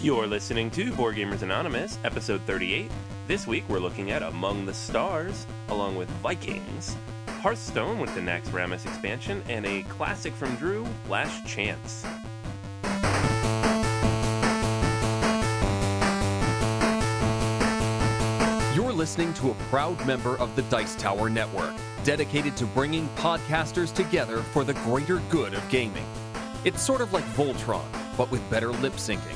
You're listening to Board Gamers Anonymous, episode 38. This week we're looking at Among the Stars, along with Vikings, Hearthstone with the Naxxramas expansion, and a classic from Drew, Last Chance. You're listening to a proud member of the Dice Tower Network, dedicated to bringing podcasters together for the greater good of gaming. It's sort of like Voltron, but with better lip syncing.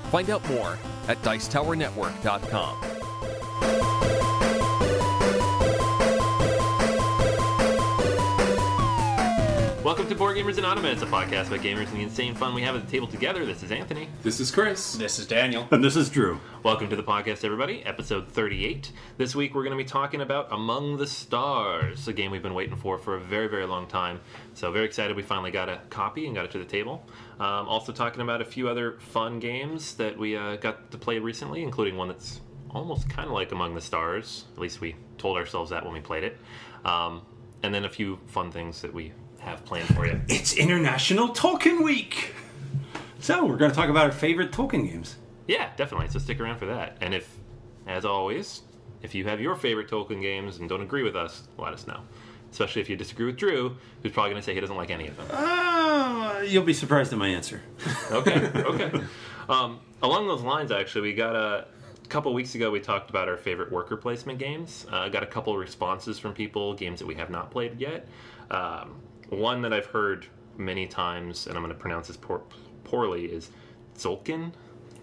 Find out more at dicetowernetwork.com. Welcome to Board Gamers Anonymous, a podcast about gamers and the insane fun we have at the table together. This is Anthony. This is Chris. This is Daniel. And this is Drew. Welcome to the podcast, everybody. Episode 38. This week we're going to be talking about Among the Stars, a game we've been waiting for a very, very long time. So very excited we finally got a copy and got it to the table. Also talking about a few other fun games that we got to play recently, including one that's almost kind of like Among the Stars. At least we told ourselves that when we played it. And then a few fun things that we have planned for you. It's International Tolkien Week! So, we're going to talk about our favorite Tolkien games. Yeah, definitely. So stick around for that. And if, as always, if you have your favorite Tolkien games and don't agree with us, let us know. Especially if you disagree with Drew, who's probably going to say he doesn't like any of them. You'll be surprised at my answer. Okay. Along those lines, actually, we got a couple weeks ago, we talked about our favorite worker placement games. Got a couple of responses from people, games that we have not played yet. One that I've heard many times, and I'm going to pronounce this poorly, is Tzolk'in.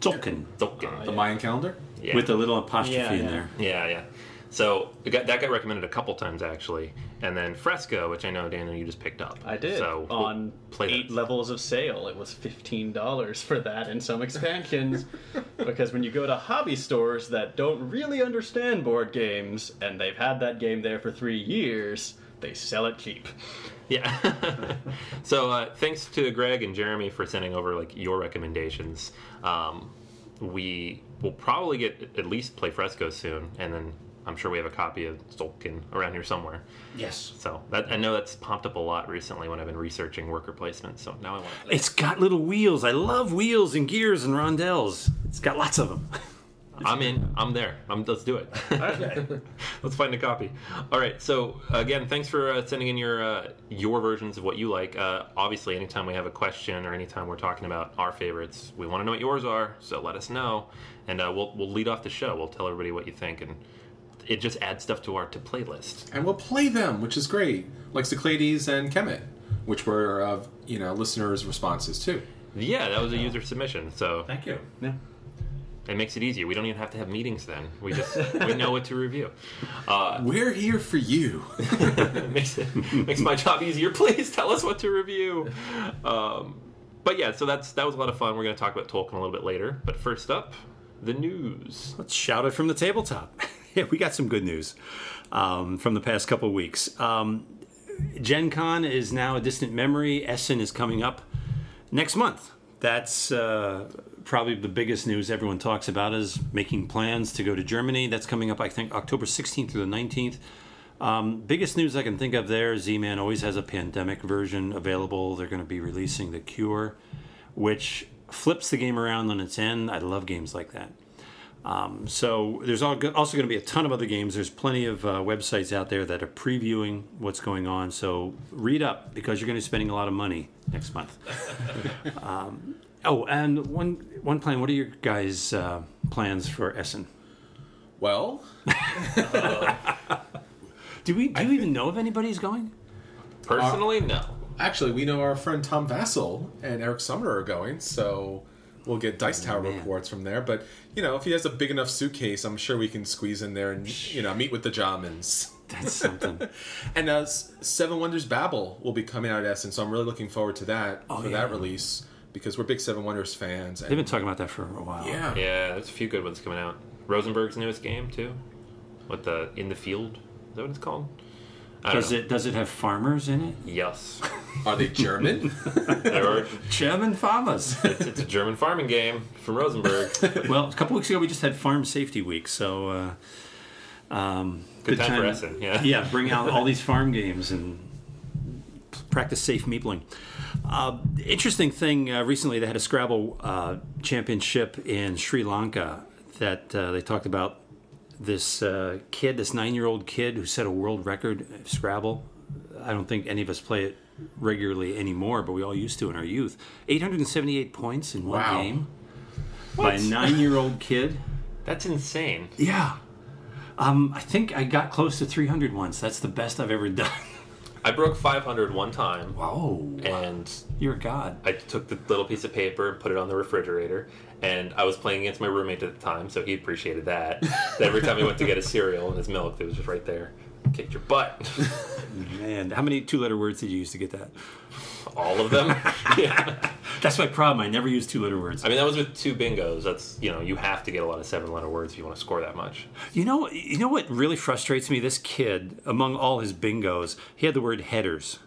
Tzolk'in. Tzolk'in. The Mayan calendar? Yeah. With a little apostrophe in there. Yeah. So that got recommended a couple times, actually. And then Fresco, which I know, Daniel, you just picked up. I did. So on play 8 that. levels of sale. It was $15 for that and some expansions. Because when you go to hobby stores that don't really understand board games, and they've had that game there for 3 years, they sell it cheap. Yeah. So thanks to Greg and Jeremy for sending over like your recommendations. We will probably get at least play Fresco soon, and then I'm sure we have a copy of Tzolk'in around here somewhere. Yes. So I know that's popped up a lot recently when I've been researching worker placement. So now I want to play. It's got little wheels. I love wheels and gears and rondelles. It's got lots of them. I'm in. I'm there. Let's do it. Okay. Let's find a copy. All right. So again, thanks for sending in your versions of what you like. Obviously, anytime we have a question or anytime we're talking about our favorites, we want to know what yours are. So let us know, and we'll lead off the show. We'll tell everybody what you think, and it just adds stuff to our play list. And we'll play them, which is great. Like Cyclades and Kemet, which were listeners' responses too. Yeah, that was a user submission. So Thank you. Yeah. it makes it easier. We don't even have to have meetings then. We know what to review. We're here for you. makes my job easier. Please tell us what to review. But yeah, so that was a lot of fun. We're going to talk about Tolkien a little bit later. But first up, the news. Let's shout it from the tabletop. Yeah, we got some good news from the past couple of weeks. Gen Con is now a distant memory. Essen is coming up next month. That's probably the biggest news everyone talks about, is making plans to go to Germany. That's coming up, I think, October 16th through the 19th. Biggest news I can think of there, Z-Man always has a pandemic version available. They're going to be releasing The Cure, which flips the game around on its end. I love games like that. So there's also going to be a ton of other games. There's plenty of websites out there that are previewing what's going on. So read up, because you're going to be spending a lot of money next month. And one plan. What are your guys' plans for Essen? Well, Do you even know if anybody's going? Personally, no. actually, we know our friend Tom Vassell and Eric Sumner are going, so we'll get Dice Tower reports from there. But, if he has a big enough suitcase, I'm sure we can squeeze in there and, meet with the Jamans. That's something. And Seven Wonders Babel will be coming out at Essen, so I'm really looking forward to that that release, because we're big Seven Wonders fans. They've been talking about that for a while. Yeah. Yeah, there's a few good ones coming out. Rosenberg's newest game too, with the In the Field. Is that what it's called? Does it have farmers in it? Yes. Are they German? There are. German farmers. It's a German farming game from Rosenberg. Well, a couple weeks ago we just had Farm Safety Week, so Good time for Essen, yeah. Yeah, bring out all these farm games and practice safe meepling. Interesting thing, recently they had a Scrabble championship in Sri Lanka that they talked about this kid, this 9-year-old kid who set a world record of Scrabble. I don't think any of us play it regularly anymore, but we all used to in our youth. 878 points in one game by a 9-year-old kid. That's insane. Yeah. I think I got close to 300 once. That's the best I've ever done. I broke 500 one time. Whoa. And you're a god. I took the little piece of paper and put it on the refrigerator, and I was playing against my roommate at the time, so he appreciated that. Every time he went to get his cereal and his milk, it was just right there. Kicked your butt. Man, how many 2-letter words did you use to get that? All of them. Yeah. That's my problem. I never use 2-letter words. I mean, that was with 2 bingos. That's, you have to get a lot of 7-letter words if you want to score that much. You know what really frustrates me? This kid, among all his bingos, he had the word headers.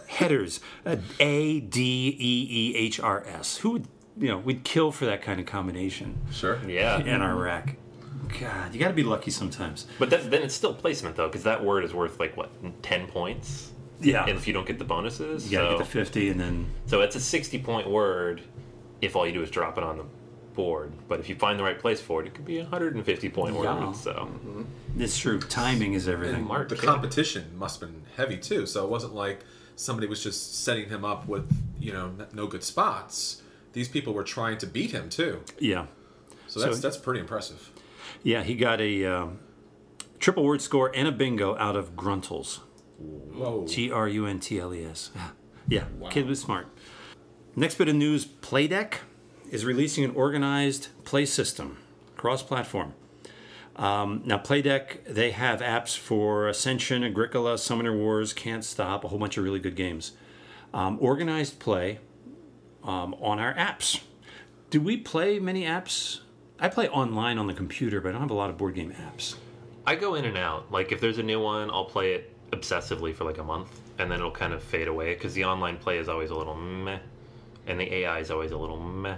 Headers. ADEEHRS. Who would, we'd kill for that kind of combination. Sure. Yeah. In Iraq. God, you got to be lucky sometimes. But then it's still placement, though, because that word is worth, 10 points? Yeah. And if you don't get the bonuses? You got to get the 50 and then... So it's a 60-point word if all you do is drop it on the board. But if you find the right place for it, it could be a 150-point word. So It's true. Timing is everything. And the competition must have been heavy, too. So it wasn't like somebody was just setting him up with, no good spots. These people were trying to beat him, too. Yeah. So that's pretty impressive. Yeah, he got a triple word score and a bingo out of Gruntles. Whoa. Gruntles. Yeah, wow. Kid was smart. Next bit of news, Playdeck is releasing an organized play system, cross-platform. Now, Playdeck, they have apps for Ascension, Agricola, Summoner Wars, Can't Stop, a whole bunch of really good games. Organized play on our apps. Do we play many apps? I play online on the computer, but I don't have a lot of board game apps. I go in and out. If there's a new one, I'll play it obsessively for a month, and then it'll kind of fade away, because the online play is always a little meh, and the AI is always a little meh.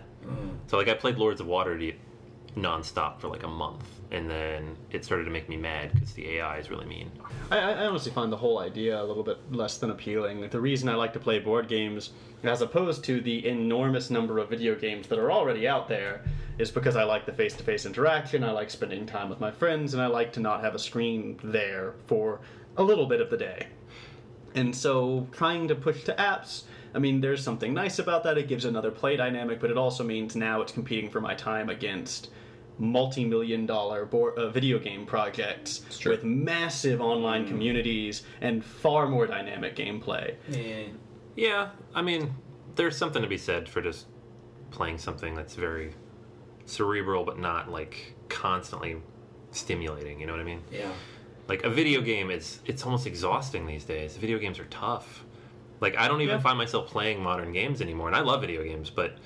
So, I played Lords of Waterdeep nonstop for a month, and then it started to make me mad, because the AI is really mean. I honestly find the whole idea a little bit less than appealing. The reason I like to play board games, as opposed to the enormous number of video games that are already out there, is because I like the face-to-face interaction, I like spending time with my friends, and I like to not have a screen there for a little bit of the day. And so trying to push to apps, there's something nice about that. It gives another play dynamic, but it also means now it's competing for my time against multi-million-dollar video game projects with massive online communities and far more dynamic gameplay. Yeah, there's something to be said for just playing something that's very cerebral but not constantly stimulating, you know what I mean? Yeah. A video game, it's almost exhausting these days. Video games are tough. I don't even find myself playing modern games anymore, and I love video games, but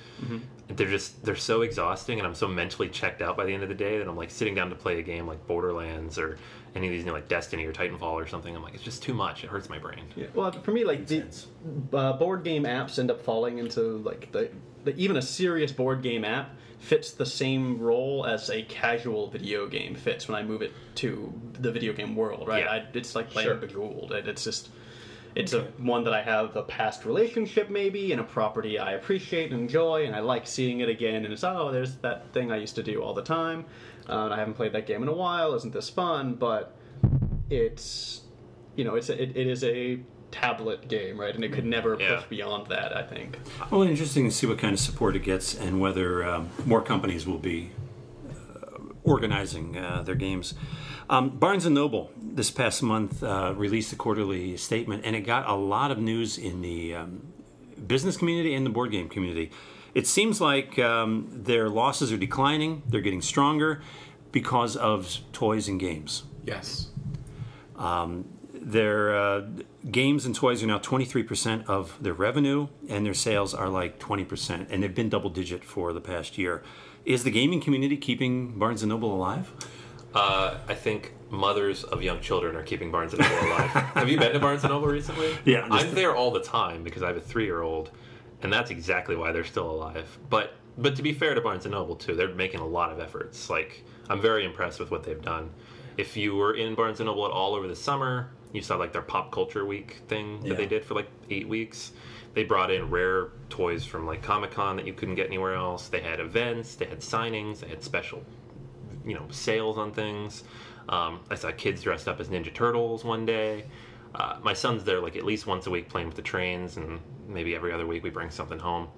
they're so exhausting, and I'm so mentally checked out by the end of the day that I'm sitting down to play a game like Borderlands or any of these Destiny or Titanfall or something. I'm it's just too much. It hurts my brain. Yeah. Well, for me, the board game apps end up falling into even a serious board game app fits the same role as a casual video game fits when I move it to the video game world, right? Yeah. It's like playing Bejeweled. It's one that I have a past relationship maybe, and a property I appreciate and enjoy, and I like seeing it again, and it's, there's that thing I used to do all the time, and I haven't played that game in a while, isn't this fun? But it's, it is a tablet game, right? And it could never push beyond that, I think. Well, interesting to see what kind of support it gets and whether more companies will be organizing their games. Barnes & Noble this past month released a quarterly statement, and it got a lot of news in the business community and the board game community. It seems like their losses are declining, they're getting stronger because of toys and games. Yes. Their games and toys are now 23% of their revenue, and their sales are 20%, and they've been double-digit for the past year. Is the gaming community keeping Barnes & Noble alive? I think mothers of young children are keeping Barnes & Noble alive. Have you been to Barnes & Noble recently? Yeah. I'm there all the time because I have a 3-year-old, and that's exactly why they're still alive. But to be fair to Barnes & Noble, too, they're making a lot of efforts. I'm very impressed with what they've done. If you were in Barnes & Noble at all over the summer, you saw like their Pop Culture Week thing that they did for like 8 weeks. They brought in rare toys from like Comic-Con that you couldn't get anywhere else. They had events, they had signings, they had special, sales on things. I saw kids dressed up as Ninja Turtles one day. My son's there like at least once a week playing with the trains, and maybe every other week we bring something home.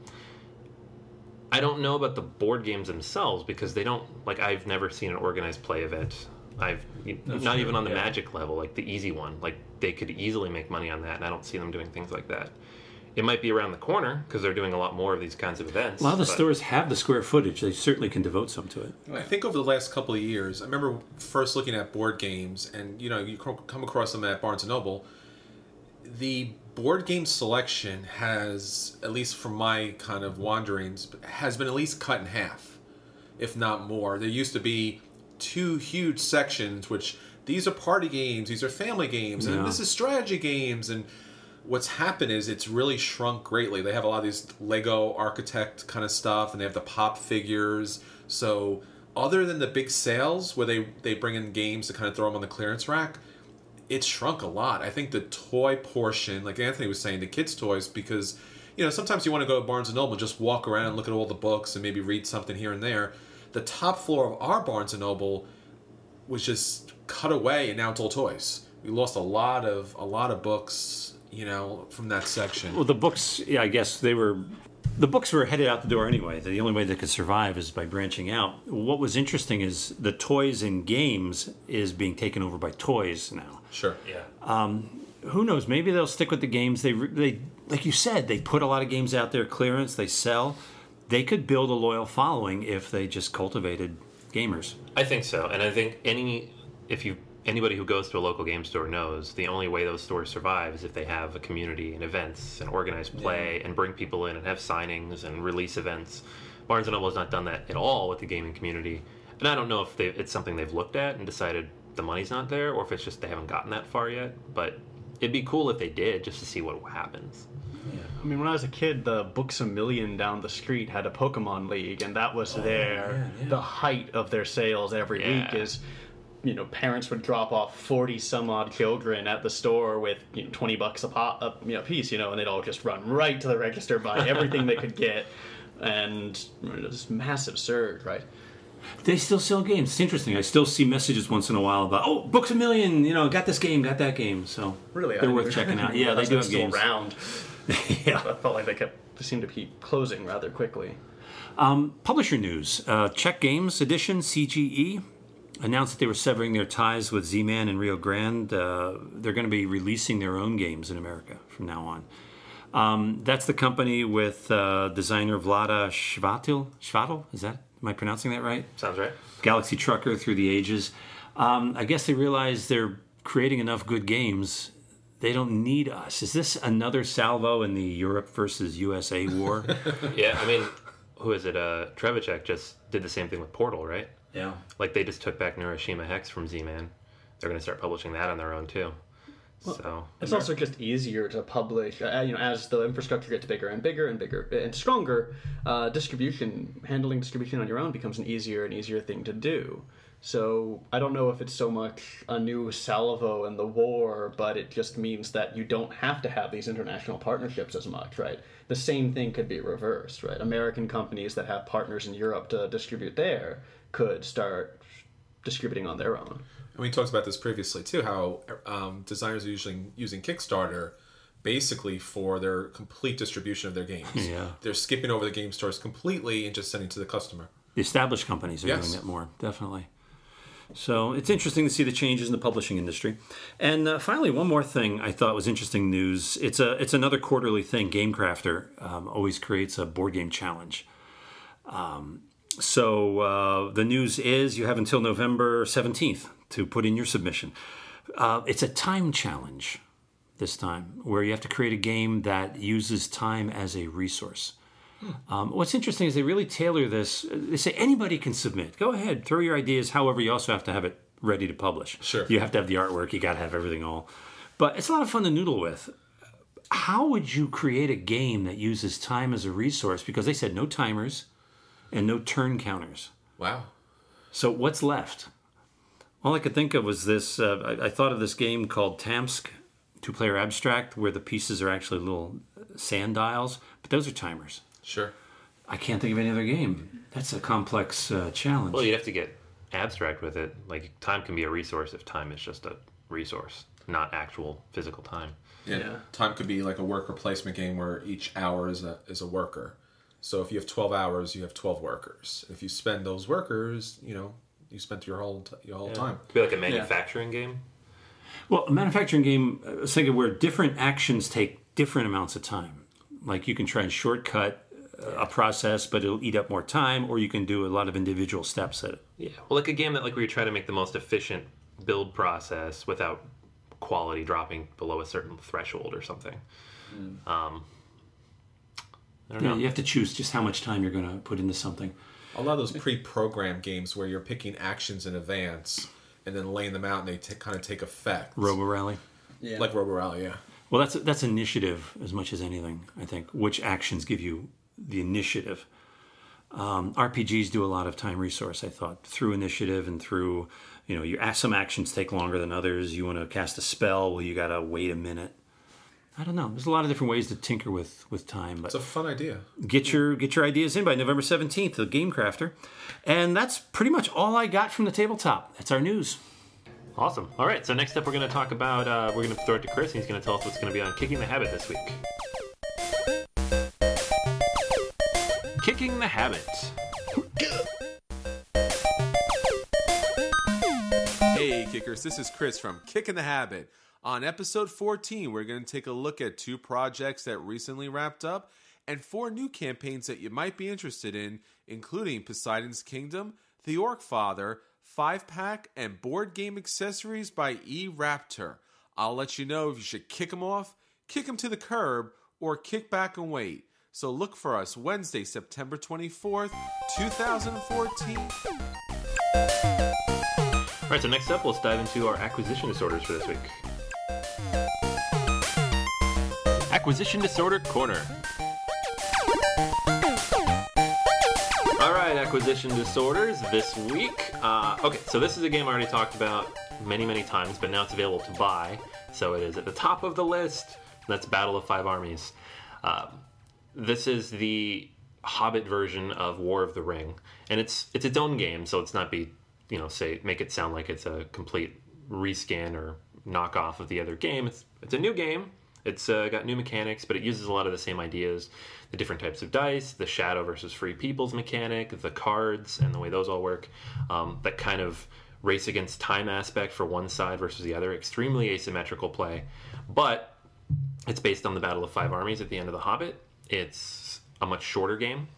I don't know about the board games themselves because they don't, like, I've never seen an organized play event. Not even on the Magic level, like the easy one. Like, they could easily make money on that, and I don't see them doing things like that. It might be around the corner because they're doing a lot more of these kinds of events. A lot of the stores have the square footage. They certainly can devote some to it. I think over the last couple of years, I remember first looking at board games, and you come across them at Barnes & Noble. The board game selection has, at least from my kind of wanderings, has been at least cut in half, if not more. There used to be 2 huge sections, which these are party games, these are family games, and this is strategy games. And what's happened is it's really shrunk greatly. They have a lot of these Lego architect kind of stuff, and they have the pop figures. So other than the big sales where they bring in games to kind of throw them on the clearance rack, it's shrunk a lot. I think the toy portion, like Anthony was saying, the kids' toys, because sometimes you want to go to Barnes & Noble and just walk around and look at all the books and maybe read something here and there. The top floor of our Barnes & Noble was just cut away, and now it's all toys. We lost a lot of books, from that section. Well, the books, I guess the books were headed out the door anyway. The only way they could survive is by branching out. What was interesting is the toys and games is being taken over by toys now. Sure. Yeah. Who knows? Maybe they'll stick with the games. They like you said, they put a lot of games out there, clearance, they sell. They could build a loyal following if they just cultivated gamers. I think so, and I think anybody who goes to a local game store knows the only way those stores survive is if they have a community and events and organized play and bring people in and have signings and release events. Barnes & Noble has not done that at all with the gaming community, and I don't know if it's something they've looked at and decided the money's not there, or if it's just they haven't gotten that far yet. But it'd be cool if they did, just to see what happens. Yeah. I mean, when I was a kid, the Books A Million down the street had a Pokemon League, and that was the height of their sales every week. Is parents would drop off 40 some odd children at the store with $20 a piece, and they'd all just run right to the register, buy everything they could get, and this massive surge, right? They still sell games. It's interesting. I still see messages once in a while about, Books A Million, got this game, got that game. So really, they're worth checking out. Yeah, they do have games around. Yeah, I felt like they seemed to keep closing rather quickly. Publisher news: Czech Games Edition (CGE) announced that they were severing their ties with Z-Man and Rio Grande. They're going to be releasing their own games in America from now on. That's the company with designer Vlada Chvátil. Am I pronouncing that right? Sounds right. Galaxy Trucker Through the Ages. I guess they realize they're creating enough good games. They don't need us. Is this another salvo in the Europe versus USA war? Yeah, I mean, who is it? Trevicek just did the same thing with Portal, right? Yeah. Like, they just took back Neuroshima Hex from Z-Man. They're going to start publishing that on their own, too. Well, it's also just easier to publish, as the infrastructure gets bigger and bigger and bigger and stronger. Handling distribution on your own becomes an easier and easier thing to do. So I don't know if it's so much a new salvo in the war, but it just means that you don't have to have these international partnerships as much, right? The same thing could be reversed, right? American companies that have partners in Europe to distribute there could start distributing on their own. And we talked about this previously too, how designers are usually using Kickstarter basically for their complete distribution of their games. Yeah. They're skipping over the game stores completely and just sending to the customer. The established companies are doing that more, definitely. So it's interesting to see the changes in the publishing industry. And finally, one more thing I thought was interesting news. It's another quarterly thing. GameCrafter always creates a board game challenge. So the news is you have until November 17th to put in your submission. It's a time challenge this time, where you have to create a game that uses time as a resource. What's interesting is they really tailor this. They say anybody can submit. Go ahead, throw your ideas. However, you also have to have it ready to publish. Sure. You have to have the artwork. You got to have everything all. But it's a lot of fun to noodle with. How would you create a game that uses time as a resource? Because they said no timers and no turn counters. Wow. So what's left? All I could think of was this. I thought of this game called Tamsk, two-player abstract, where the pieces are actually little sand dials, but those are timers. Sure. I can't think of any other game. That's a complex challenge. Well, you'd have to get abstract with it. Like, time can be a resource if time is just a resource, not actual physical time. Yeah. Time could be like a worker placement game where each hour is a worker. So if you have 12 hours, you have 12 workers. If you spend those workers, you spent your whole time. Could be like a manufacturing game. Well, a manufacturing game, I was thinking where different actions take different amounts of time. Like you can try and shortcut a process, but it'll eat up more time, or you can do a lot of individual steps at it. Yeah, well, like a game that where you try to make the most efficient build process without quality dropping below a certain threshold or something. I don't know. You have to choose just how much time you're going to put into something. A lot of those pre-programmed games where you're picking actions in advance and then laying them out and they kind of take effect. Robo Rally. Yeah. Like Robo Rally, yeah. Well, that's initiative as much as anything, I think. Which actions give you the initiative? RPGs do a lot of time resource, I thought, through initiative and through, some actions take longer than others. You want to cast a spell, well, you got to wait a minute. I don't know. There's a lot of different ways to tinker with time. But it's a fun idea. Get your ideas in by November 17th, the Game Crafter. And that's pretty much all I got from the tabletop. That's our news. Awesome. All right, so next up we're going to talk about, we're going to throw it to Chris, and he's going to tell us what's going to be on Kicking the Habit this week. Kicking the Habit. Hey, Kickers, this is Chris from Kicking the Habit. On episode 14, we're going to take a look at 2 projects that recently wrapped up and 4 new campaigns that you might be interested in, including Poseidon's Kingdom, The Orc Father, 5-pack, and board game accessories by E-Raptor. I'll let you know if you should kick them off, kick them to the curb, or kick back and wait. So look for us Wednesday, September 24th, 2014. All right, so next up, let's dive into our acquisition disorders for this week. Acquisition Disorder Corner. All right, acquisition disorders this week. Okay, so this is a game I already talked about many, many times, but now it's available to buy. So it is at the top of the list. That's Battle of Five Armies. This is the Hobbit version of War of the Ring, and it's its own game, so it's not make it sound like it's a complete reskin or knockoff of the other game. It's a new game. It's got new mechanics, but it uses a lot of the same ideas. The different types of dice, the shadow versus free people's mechanic, the cards, and the way those all work. That kind of race against time aspect for one side versus the other. Extremely asymmetrical play. But it's based on the Battle of Five Armies at the end of The Hobbit. It's a much shorter game,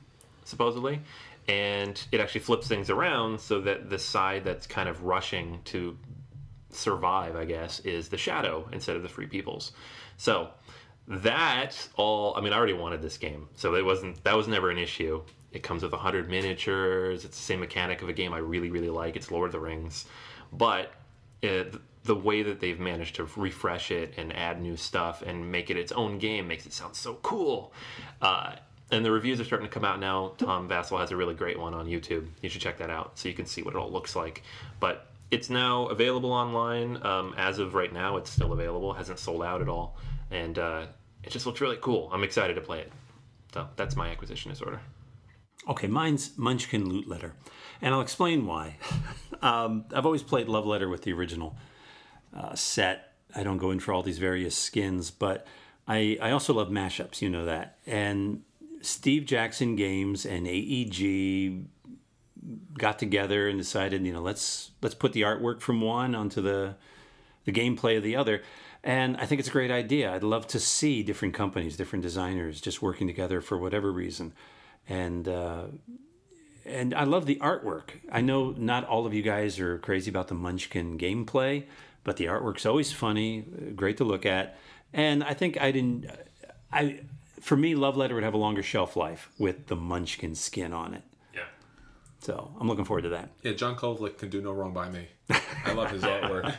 supposedly. And it actually flips things around so that the side that's kind of rushing to survive, I guess, is the shadow instead of the free peoples. So I already wanted this game, so that was never an issue. It comes with 100 miniatures. It's the same mechanic of a game I really, really like. It's Lord of the Rings, but the way that they've managed to refresh it and add new stuff and make it its own game makes it sound so cool. And the reviews are starting to come out now. Tom Vassell has a really great one on YouTube. You should check that out so you can see what it all looks like. But it's now available online. As of right now, it's still available. It hasn't sold out at all. And it just looks really cool. I'm excited to play it. So that's my acquisition disorder. Okay, mine's Munchkin Loot Letter. And I'll explain why. I've always played Love Letter with the original set. I don't go in for all these various skins, but I also love mashups, you know that. And Steve Jackson Games and AEG got together and decided, let's put the artwork from one onto the gameplay of the other. And I think it's a great idea. I'd love to see different companies, different designers just working together for whatever reason. And I love the artwork. I know not all of you guys are crazy about the Munchkin gameplay, but the artwork's always funny, great to look at. And I think for me, Love Letter would have a longer shelf life with the Munchkin skin on it. Yeah. So I'm looking forward to that. Yeah, John Kovlick can do no wrong by me. I love his artwork.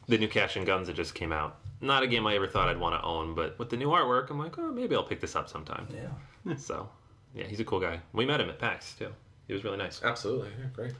The new Cash and Guns that just came out. Not a game I ever thought I'd want to own, but with the new artwork, I'm like, maybe I'll pick this up sometime. Yeah. So, yeah, he's a cool guy. We met him at PAX, too. He was really nice. Absolutely. Yeah, great.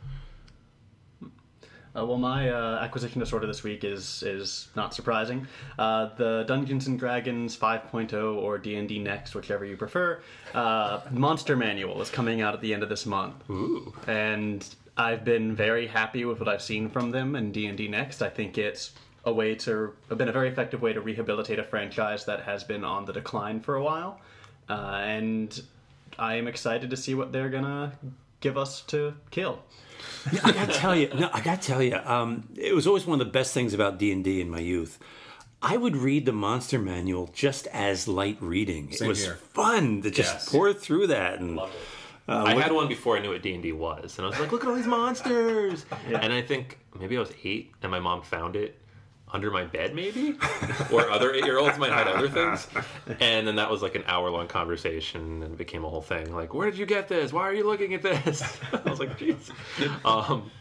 Well, my acquisition disorder this week is not surprising. The Dungeons & Dragons 5.0 or D&D Next, whichever you prefer, Monster Manual is coming out at the end of this month. Ooh. And I've been very happy with what I've seen from them in D&D Next. I think it's been a very effective way to rehabilitate a franchise that has been on the decline for a while. And I am excited to see what they're going to give us to kill. Yeah, I gotta tell you, it was always one of the best things about D&D in my youth. I would read the Monster Manual just as light reading. Same it was here. fun to just pour through that. And Love it. I had one before I knew what D&D was, and I was like, look at all these monsters! Yeah. And I think maybe I was 8, and my mom found it under my bed, maybe? Or other 8-year-olds might hide other things. And then that was like an hour-long conversation, and it became a whole thing. Like, where did you get this? Why are you looking at this? I was like, jeez.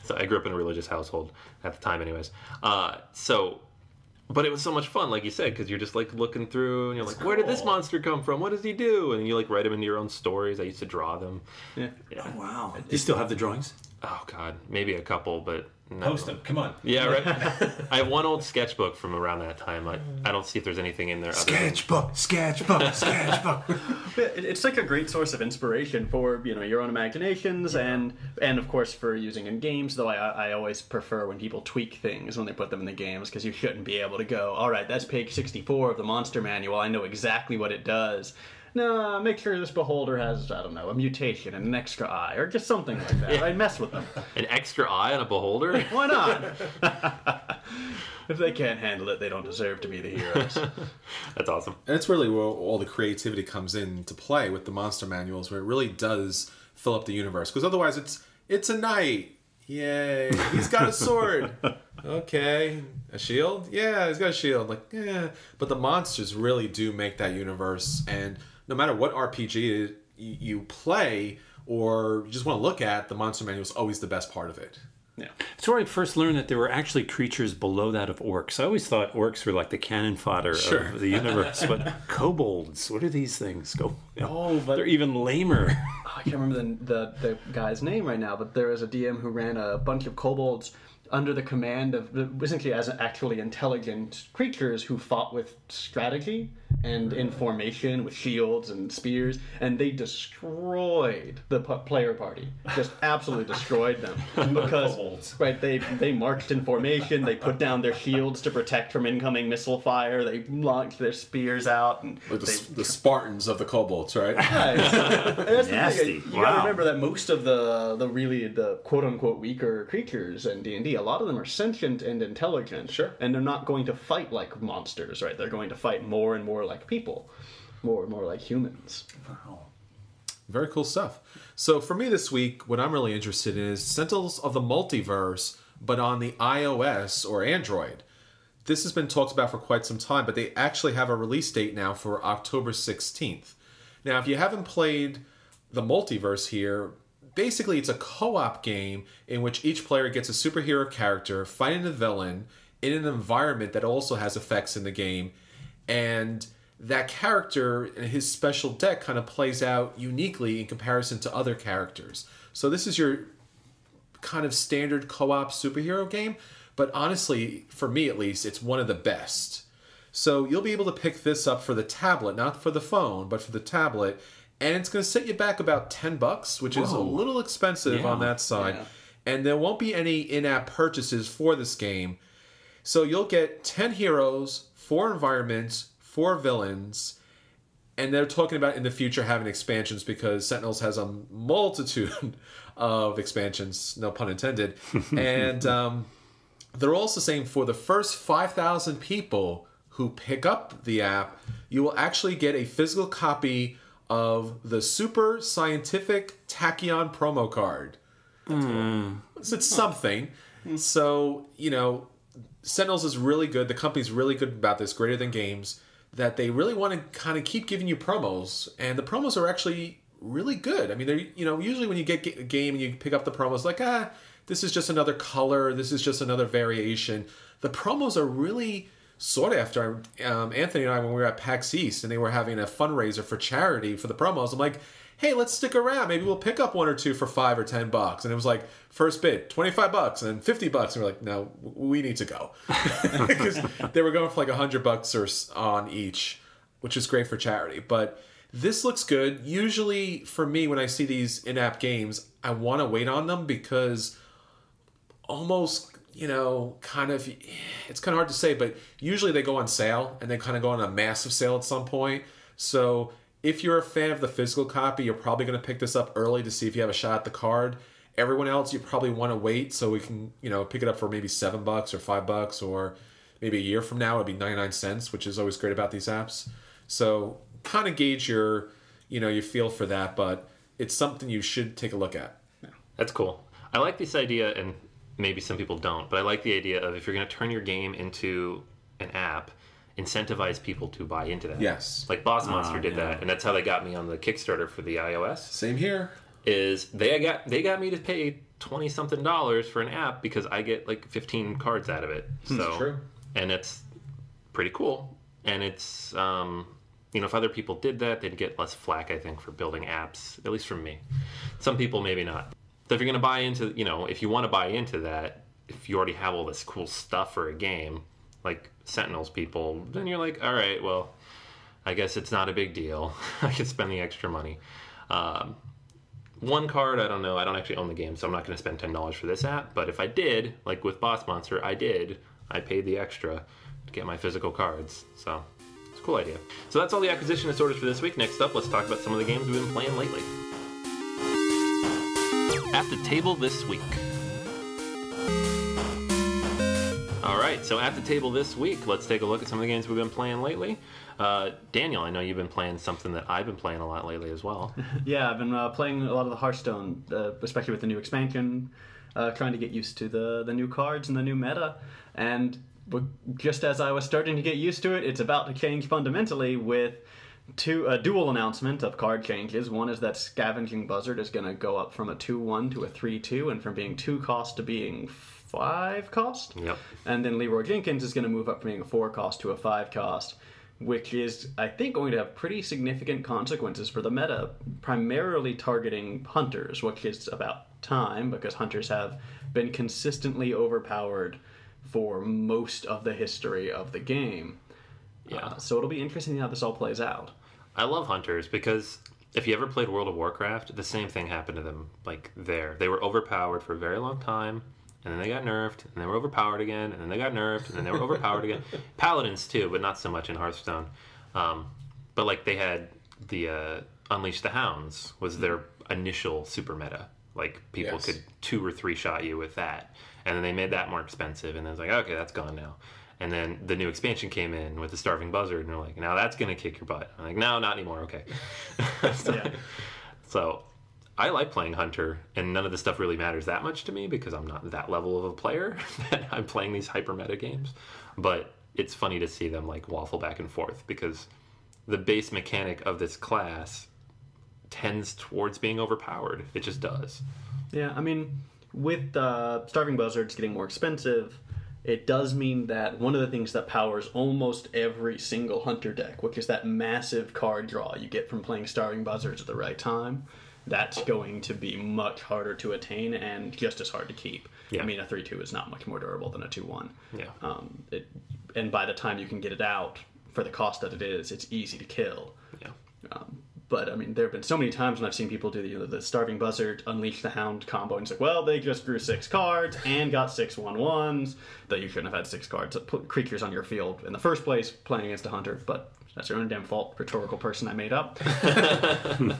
So I grew up in a religious household at the time anyways. But it was so much fun, like you said, because you're just like looking through, and you're like, where did this monster come from? What does he do? And you like write them into your own stories. I used to draw them. Yeah. Oh, wow. Do you still have the drawings? Oh, God. Maybe a couple, but... No. Post them. Come on. Yeah, right. I have one old sketchbook from around that time. I don't see if there's anything in there. Sketchbook. It's like a great source of inspiration for your own imaginations and of course for using in games. Though I always prefer when people tweak things when they put them in the games, because you shouldn't be able to go, all right, that's page 64 of the Monster Manual. I know exactly what it does. No, make sure this beholder has, I don't know, a mutation and an extra eye, or just something like that. Right? Mess with them. An extra eye on a beholder? Why not? If they can't handle it, they don't deserve to be the heroes. That's awesome. And it's really where all the creativity comes into play with the monster manuals, where it really does fill up the universe. Because otherwise, it's a knight. Yay! He's got a sword. Okay, a shield. Yeah, he's got a shield. Like, yeah. But the monsters really do make that universe, and no matter what RPG you play or you just want to look at, the monster manual is always the best part of it. Yeah. It's where I first learned that there were actually creatures below that of orcs. I always thought orcs were like the cannon fodder of the universe, but kobolds, what are these things? They're even lamer. I can't remember the guy's name right now, but there was a DM who ran a bunch of kobolds under the command of, essentially as actually intelligent creatures who fought with strategy and in formation with shields and spears, and they destroyed the player party. Just absolutely destroyed them. Because they marched in formation, they put down their shields to protect from incoming missile fire, they launched their spears out. And like the Spartans of the kobolds, right? That's nasty. You gotta remember that most of the quote-unquote weaker creatures in D&D, a lot of them are sentient and intelligent. Sure. And they're not going to fight like monsters, right? They're going to fight more and more like people. More and more like humans. Wow. Very cool stuff. So for me this week, what I'm really interested in is Sentinels of the Multiverse, but on the iOS or Android. This has been talked about for quite some time, but they actually have a release date now for October 16th. Now, if you haven't played the Multiverse here, basically it's a co-op game in which each player gets a superhero character fighting a villain in an environment that also has effects in the game, and that character and his special deck kind of plays out uniquely in comparison to other characters. So this is your kind of standard co-op superhero game, but honestly, for me at least, it's one of the best. So you'll be able to pick this up for the tablet, not for the phone, but for the tablet, and it's going to set you back about $10, which is a little expensive on that side. Yeah. And there won't be any in-app purchases for this game. So you'll get 10 heroes, 4 environments, 4 villains, and they're talking about in the future having expansions because Sentinels has a multitude of expansions, no pun intended. And they're also saying for the first 5,000 people who pick up the app, you will actually get a physical copy of the Super Scientific Tachyon promo card. So it's something. So, Sentinels is really good. The company's really good about this, Greater Than Games, that they really want to kind of keep giving you promos, and the promos are actually really good. I mean, they're usually when you get a game and you pick up the promos, like this is just another color, this is just another variation. The promos are really sought after. Anthony and I, when we were at PAX East and they were having a fundraiser for charity for the promos, I'm like, hey, let's stick around. Maybe we'll pick up one or two for $5 or $10. And it was like, first bid, $25 and then $50. And we're like, no, we need to go. Because they were going for like $100 on each, which is great for charity. But this looks good. Usually for me, when I see these in-app games, I want to wait on them because almost, you know, kind of, it's kind of hard to say, but usually they go on sale and they kind of go on a massive sale at some point. So if you're a fan of the physical copy, you're probably going to pick this up early to see if you have a shot at the card. Everyone else, you probably want to wait so we can, you know, pick it up for maybe $7 or $5, or maybe a year from now it'd be 99 cents, which is always great about these apps. So kind of gauge your, you know, your feel for that, but it's something you should take a look at. That's cool. I like this idea, and maybe some people don't, but I like the idea of if you're going to turn your game into an app, incentivize people to buy into that. Yes. Like Boss Monster did that, and that's how they got me on the Kickstarter for the iOS. Same here. Is they got me to pay $20-something for an app because I get like 15 cards out of it. So True. And it's pretty cool. And it's you know, if other people did that, they'd get less flack, I think, for building apps, at least from me. Some people maybe not. So if you're going to buy into, you know, if you want to buy into that, if you already have all this cool stuff for a game, like Sentinels people, then you're like, all right, well, I guess it's not a big deal. I can spend the extra money. One card, I don't know. I don't actually own the game, so I'm not going to spend $10 for this app. But if I did, like with Boss Monster, I paid the extra to get my physical cards. So it's a cool idea. So that's all the acquisition disorders for this week. Next up, let's talk about some of the games we've been playing lately. At the table this week. All right, so at the table this week, let's take a look at some of the games we've been playing lately. Daniel, I know you've been playing something that I've been playing a lot lately as well. Yeah, I've been playing a lot of the Hearthstone, especially with the new expansion, trying to get used to the new cards and the new meta. And just as I was starting to get used to it, it's about to change fundamentally with a dual announcement of card changes. One is that Scavenging Buzzard is going to go up from a 2-1 to a 3-2, and from being 2 cost to being 5 cost. Yep. And then Leroy Jenkins is going to move up from being a 4 cost to a 5 cost, which is, I think, going to have pretty significant consequences for the meta, primarily targeting hunters, which is about time, because hunters have been consistently overpowered for most of the history of the game. Yeah. So it'll be interesting how this all plays out. I love hunters because if you ever played World of Warcraft, the same thing happened to them. Like there, they were overpowered for a very long time, and then they got nerfed, and they were overpowered again, and then they got nerfed, and then they were overpowered again. Paladins too, but not so much in Hearthstone. But like they had the Unleash the Hounds was their initial super meta. Like people could 2 or 3 shot you with that, and then they made that more expensive, and then it's like, okay, that's gone now. And then the new expansion came in with the Starving Buzzard, and they're like, now that's going to kick your butt. I'm like, no, not anymore, okay. So I like playing Hunter, and none of this stuff really matters that much to me because I'm not that level of a player that I'm playing these hyper meta games. But it's funny to see them like waffle back and forth because the base mechanic of this class tends towards being overpowered. It just does. Yeah, I mean, with Starving Buzzards getting more expensive, it does mean that one of the things that powers almost every single Hunter deck, which is that massive card draw you get from playing Starving Buzzards at the right time, that's going to be much harder to attain and just as hard to keep. Yeah. I mean, a 3-2 is not much more durable than a 2-1. Yeah. And by the time you can get it out, for the cost that it is, it's easy to kill. Yeah. But, I mean, there have been so many times when I've seen people do the Starving Buzzard, Unleash the Hound combo, and it's like, well, they just drew 6 cards and got 6 1/1s, that you shouldn't have had 6 cards, put creatures on your field in the first place playing against a Hunter, but that's your own damn fault, rhetorical person I made up.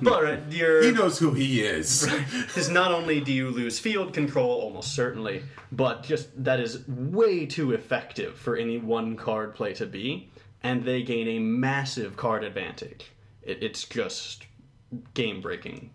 But he knows who he is. Because not only do you lose field control, almost certainly, but just that is way too effective for any one card play to be, and they gain a massive card advantage. It's just game-breaking.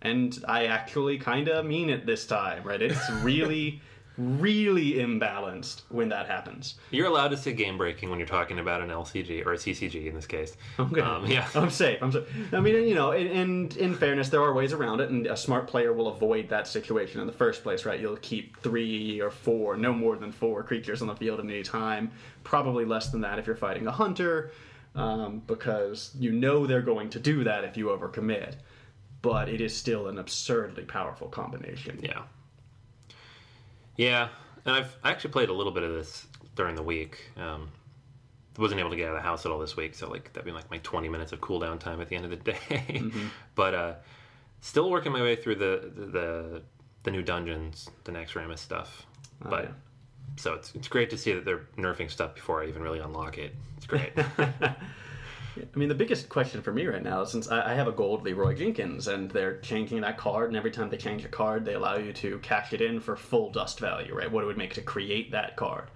And I actually kind of mean it this time, right? It's really, really imbalanced when that happens. You're allowed to say game-breaking when you're talking about an LCG, or a CCG in this case. Okay. Yeah. I'm safe. I mean, you know, and in fairness, there are ways around it, and a smart player will avoid that situation in the first place, right? You'll keep 3 or 4, no more than 4 creatures on the field at any time. Probably less than that if you're fighting a Hunter. Because you know they're going to do that if you overcommit. but it is still an absurdly powerful combination. Yeah. Yeah, and I actually played a little bit of this during the week. Wasn't able to get out of the house at all this week, so like that'd be like my 20 minutes of cooldown time at the end of the day. But still working my way through the new dungeons, the next Ramus stuff. But so it's great to see that they're nerfing stuff before I even really unlock it. It's great. I mean, the biggest question for me right now, since I have a gold Leroy Jenkins, and they're changing that card, and every time they change a card, they allow you to cash it in for full dust value, right? What it would make to create that card.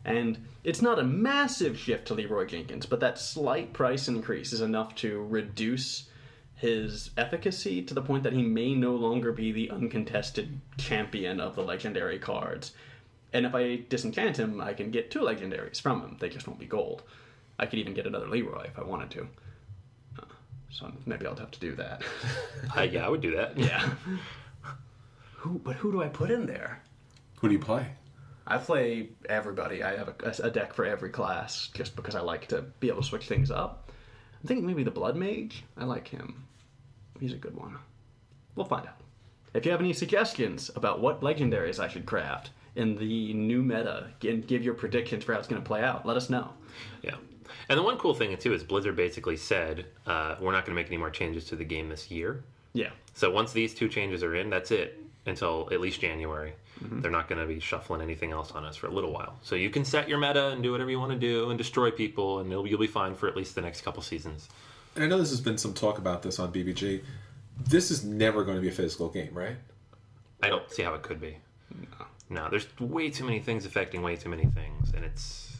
And it's not a massive shift to Leroy Jenkins, but that slight price increase is enough to reduce his efficacy to the point that he may no longer be the uncontested champion of the legendary cards. And if I disenchant him, I can get 2 legendaries from him. They just won't be gold. I could even get another Leroy if I wanted to. So maybe I'll have to do that. Yeah, I would do that. Yeah. But who do I put in there? Who do you play? I play everybody. I have a deck for every class just because I like to be able to switch things up. I'm thinking maybe the Blood Mage. I like him. He's a good one. We'll find out. If you have any suggestions about what legendaries I should craft in the new meta and give your predictions for how it's going to play out, let us know. Yeah. And the one cool thing, too, is Blizzard basically said, we're not going to make any more changes to the game this year. Yeah. So once these 2 changes are in, that's it until at least January. They're not going to be shuffling anything else on us for a little while. So you can set your meta and do whatever you want to do and destroy people, and you'll be fine for at least the next couple seasons. And I know there's been some talk about this on BBG. This is never going to be a physical game, right? I don't see how it could be. No, there's way too many things affecting way too many things, and it's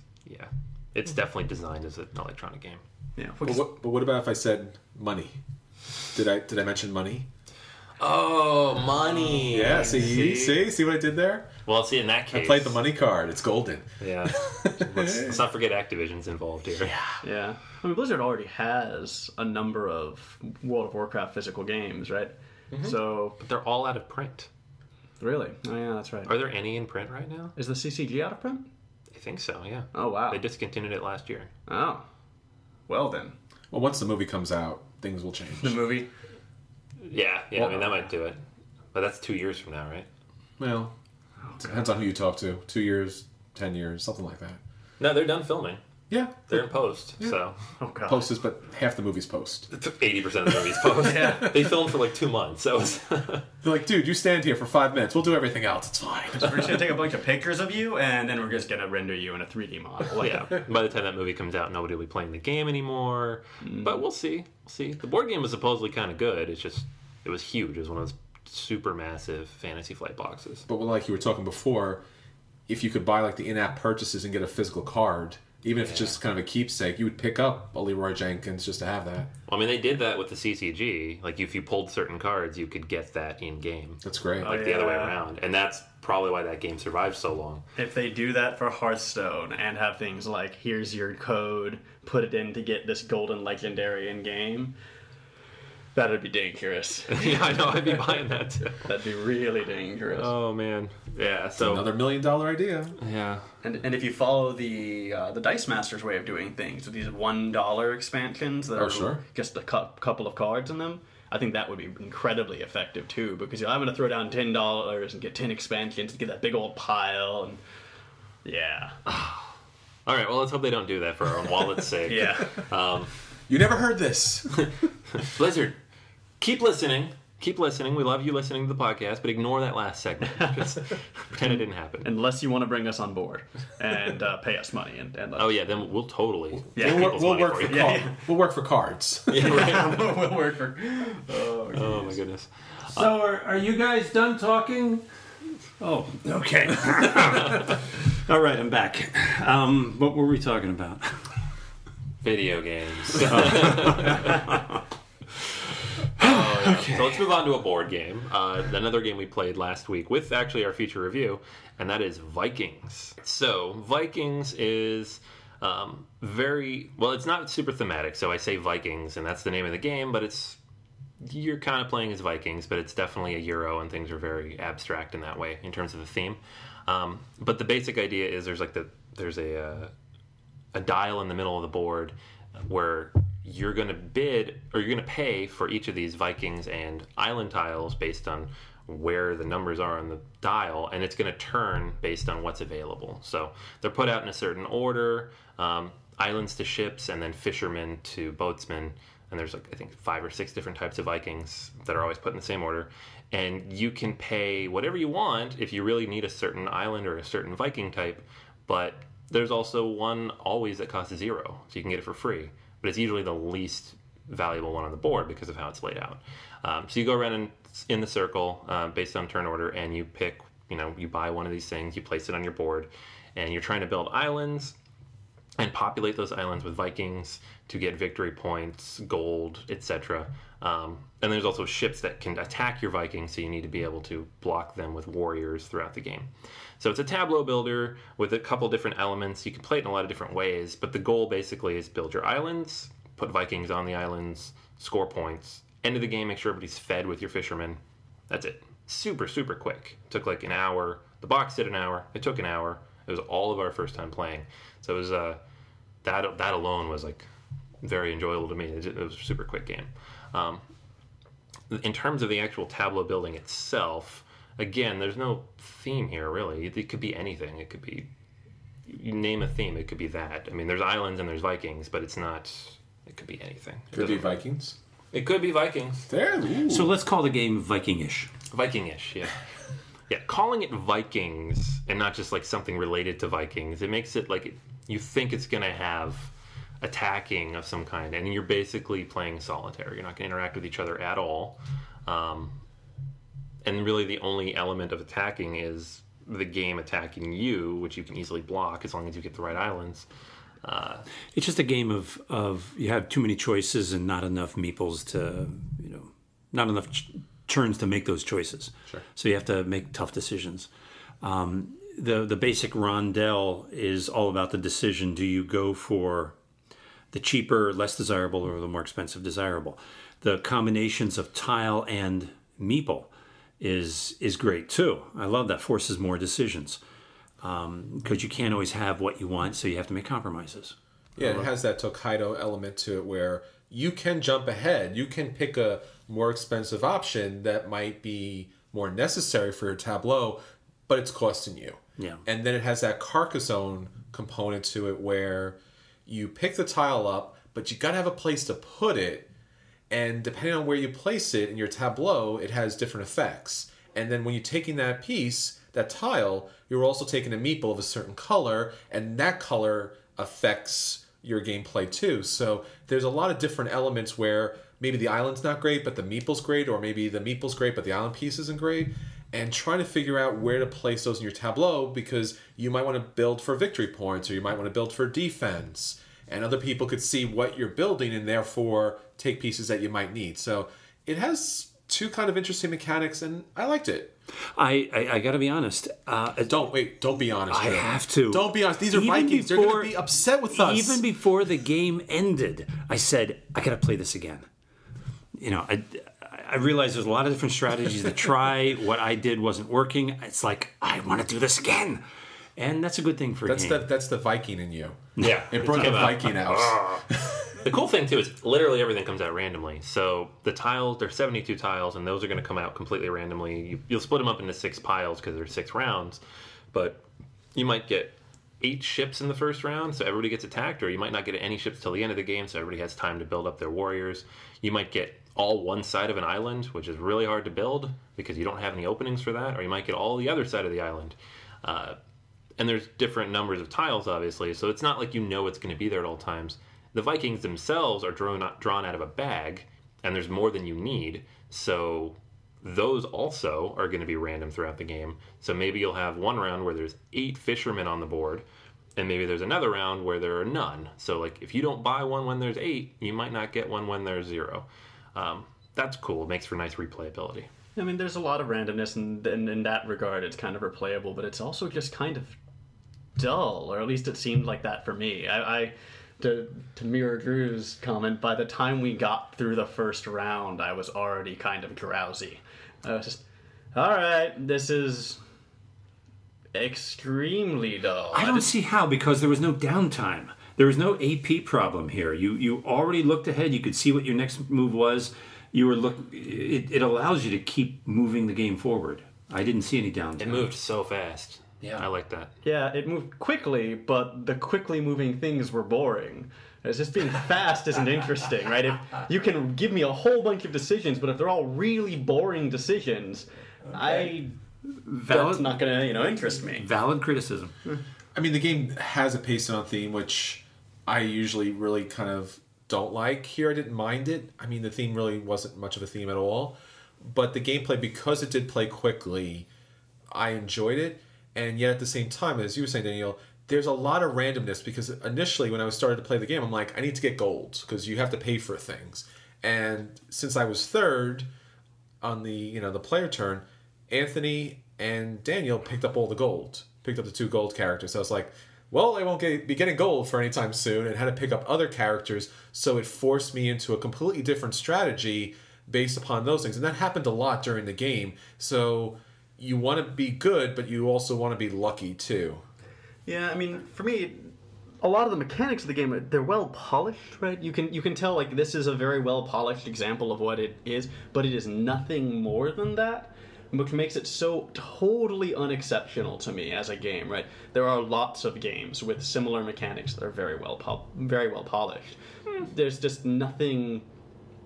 definitely designed as an electronic game. Yeah. But what about if I said money? Did I mention money? Oh, money! Yeah, see what I did there? Well, see, in that case... I played the money card. It's golden. Yeah. Let's not forget Activision's involved here. Yeah. I mean, Blizzard already has a number of World of Warcraft physical games, right? So... But they're all out of print. Really? Oh, yeah, that's right. Are there any in print right now? Is the CCG out of print? I think so, yeah. Oh, wow. They discontinued it last year. Oh. Well, then. Well, once the movie comes out, things will change. The movie? Yeah, I mean, that might do it. But that's 2 years from now, right? Well, depends on who you talk to. 2 years, 10 years, something like that. No, they're done filming. Yeah. They're in post, so... Oh, God. Post is, but half the movie's post. 80% of the movie's post. Yeah. They filmed for like 2 months, so... They're like, dude, you stand here for 5 minutes. We'll do everything else. It's fine. We're just going to take a bunch of pictures of you, and then we're just going to render you in a 3D model. Yeah. By the time that movie comes out, nobody will be playing the game anymore. But we'll see. The board game was supposedly kind of good. It's just... It was huge. It was one of those super massive Fantasy Flight boxes. But like you were talking before, if you could buy like the in-app purchases and get a physical card, even if it's just kind of a keepsake, you would pick up a Leroy Jenkins just to have that. Well, I mean, they did that with the CCG. Like, if you pulled certain cards, you could get that in-game. That's great. Like, the other way around. And that's probably why that game survived so long. If they do that for Hearthstone and have things like, here's your code, put it in to get this golden legendary in-game... That'd be dangerous. Yeah, I know. I'd be buying that too. That'd be really dangerous. Oh man. Yeah. So another $1 million idea. Yeah. And if you follow the Dice Masters way of doing things with these $1 expansions that are just a couple of cards in them, I think that would be incredibly effective too. Because I'm going to throw down $10 and get 10 expansions and get that big old pile. And yeah. All right. Well, let's hope they don't do that for our own wallet's sake. Yeah. You never heard this. Blizzard. Keep listening. Keep listening. We love you listening to the podcast, but ignore that last segment. Just pretend it didn't happen. Unless you want to bring us on board and pay us money. And oh, yeah, then we'll totally we'll work for we'll work for cards. Yeah, right. We'll work for... Oh, my goodness. So are you guys done talking? Oh, okay. All right, I'm back. What were we talking about? Video games. Okay. So let's move on to a board game. Another game we played last week with actually our feature review, and that is Vikings. So Vikings is very... Well, it's not super thematic, so I say Vikings, and that's the name of the game, but you're kind of playing as Vikings, but it's definitely a Euro, and things are very abstract in that way in terms of the theme. But the basic idea is there's a dial in the middle of the board where you're going to bid, or you're going to pay for each of these Vikings and island tiles based on where the numbers are on the dial, and it's going to turn based on what's available. So they're put out in a certain order, islands to ships, and then fishermen to boatsmen. And there's, like, I think 5 or 6 different types of Vikings that are always put in the same order. And you can pay whatever you want if you really need a certain island or a certain Viking type, but there's also one always that costs 0, so you can get it for free. But it's usually the least valuable one on the board because of how it's laid out. So you go around in the circle based on turn order, and you pick, you buy one of these things, you place it on your board, and you're trying to build islands and populate those islands with Vikings to get victory points, gold, etc. And there's also ships that can attack your Vikings, so you need to be able to block them with warriors throughout the game. So it's a tableau builder with a couple different elements. You can play it in a lot of different ways, but the goal basically is build your islands, put Vikings on the islands, score points, end of the game, make sure everybody's fed with your fishermen. That's it. Super, super quick. It took like an hour. The box did an hour. It took an hour. It was all of our first time playing. So it was that alone was like very enjoyable to me. It was a super quick game. In terms of the actual tableau building itself, again, there's no theme here really. It could be anything. It could be, you name a theme, it could be that. I mean, there's islands and there's Vikings, but it's not. It could be anything. Could be Vikings. It could be Vikings. There. Ooh. So let's call the game Viking-ish. Viking-ish, yeah. Yeah, calling it Vikings and not just like something related to Vikings, it makes it like you think it's going to have attacking of some kind, and you're basically playing solitaire. You're not going to interact with each other at all. And really the only element of attacking is the game attacking you, which you can easily block as long as you get the right islands. It's just a game of you have too many choices and not enough meeples to, not enough turns to make those choices. Sure. So you have to make tough decisions. The basic rondel is all about the decision. Do you go for the cheaper, less desirable, or the more expensive, desirable? The combinations of tile and meeple is great too. I love that. Forces more decisions. Because you can't always have what you want, so you have to make compromises. Yeah, it has that Tokaido element to it where you can jump ahead. You can pick a more expensive option that might be more necessary for your tableau, but it's costing you. Yeah. And then it has that Carcassonne component to it where you pick the tile up, but you got to have a place to put it. And depending on where you place it in your tableau, it has different effects. And then when you're taking that piece, that tile, you're also taking a meeple of a certain color, and that color affects your gameplay too. So there's a lot of different elements where maybe the island's not great, but the meeple's great, or maybe the meeple's great, but the island piece isn't great. And trying to figure out where to place those in your tableau, because you might want to build for victory points, or you might want to build for defense. And other people could see what you're building and therefore take pieces that you might need. So it has two kind of interesting mechanics, and I liked it. I got to be honest. Don't be honest. I have to. Don't be honest. These are Vikings. They're going to be upset with us. Even before the game ended, I said, I got to play this again. I realized there's a lot of different strategies to try. What I did wasn't working. It's like, I want to do this again. And that's a good thing for a game. That's the Viking in you. Yeah. It brought the Viking out. The cool thing, too, is literally everything comes out randomly. So the tiles, there's 72 tiles, and those are going to come out completely randomly. You'll split them up into 6 piles because there's 6 rounds. But you might get 8 ships in the first round, so everybody gets attacked, or you might not get any ships till the end of the game, so everybody has time to build up their warriors. You might get all one side of an island, which is really hard to build because you don't have any openings for that, or you might get all the other side of the island. And there's different numbers of tiles, obviously, so it's not like you know it's going to be there at all times. The Vikings themselves are drawn out of a bag, and there's more than you need, so those also are going to be random throughout the game. So maybe you'll have one round where there's 8 fishermen on the board, and maybe there's another round where there are none. So like if you don't buy one when there's 8, you might not get one when there's 0. That's cool. It makes for nice replayability. I mean, there's a lot of randomness, and in that regard, it's kind of replayable, but it's also just kind of dull, or at least it seemed like that for me. To mirror Drew's comment, by the time we got through the first round, I was already kind of drowsy. I was just, all right, this is extremely dull. I don't see how, because there was no downtime. There was no AP problem here. You already looked ahead. You could see what your next move was. It allows you to keep moving the game forward. I didn't see any downtime. It moved so fast. Yeah. I like that. Yeah, it moved quickly, but the quickly moving things were boring. It's just being fast isn't interesting, right? If you can give me a whole bunch of decisions, but if they're all really boring decisions, that's not going to, interest me. Valid criticism. I mean, the game has a pace on theme, which I usually really kind of don't like. Here, I didn't mind it. I mean, the theme really wasn't much of a theme at all. But the gameplay, because it did play quickly, I enjoyed it. And yet at the same time, as you were saying, Daniel, there's a lot of randomness because initially when I started to play the game, I'm like, I need to get golds because you have to pay for things. And since I was third on the the player turn, Anthony and Daniel picked up all the gold, picked up the 2 gold characters. So I was like, well, I won't be getting gold for any time soon, and had to pick up other characters. So it forced me into a completely different strategy based upon those things. And that happened a lot during the game. So you want to be good, but you also want to be lucky too. Yeah, I mean, for me, a lot of the mechanics of the game, they're well polished, right? You can tell, like, this is a very well polished example of what it is, but it is nothing more than that, which makes it so totally unexceptional to me as a game, right? There are lots of games with similar mechanics that are very well polished. There's just nothing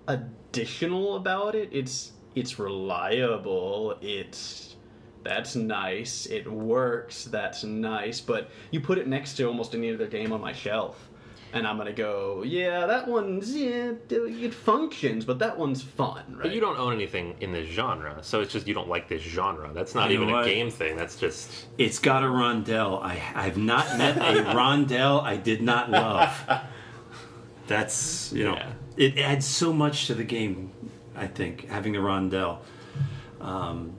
additional about it. It's reliable. That's nice. It works. That's nice. But you put it next to almost any other game on my shelf, and I'm gonna go, yeah, that one's it functions, but that one's fun, right? But you don't own anything in this genre, so it's just you don't like this genre. That's not even a game thing. That's just It's got a rondelle. I've not met a rondelle I did not love. That's It adds so much to the game. I think having the rondelle.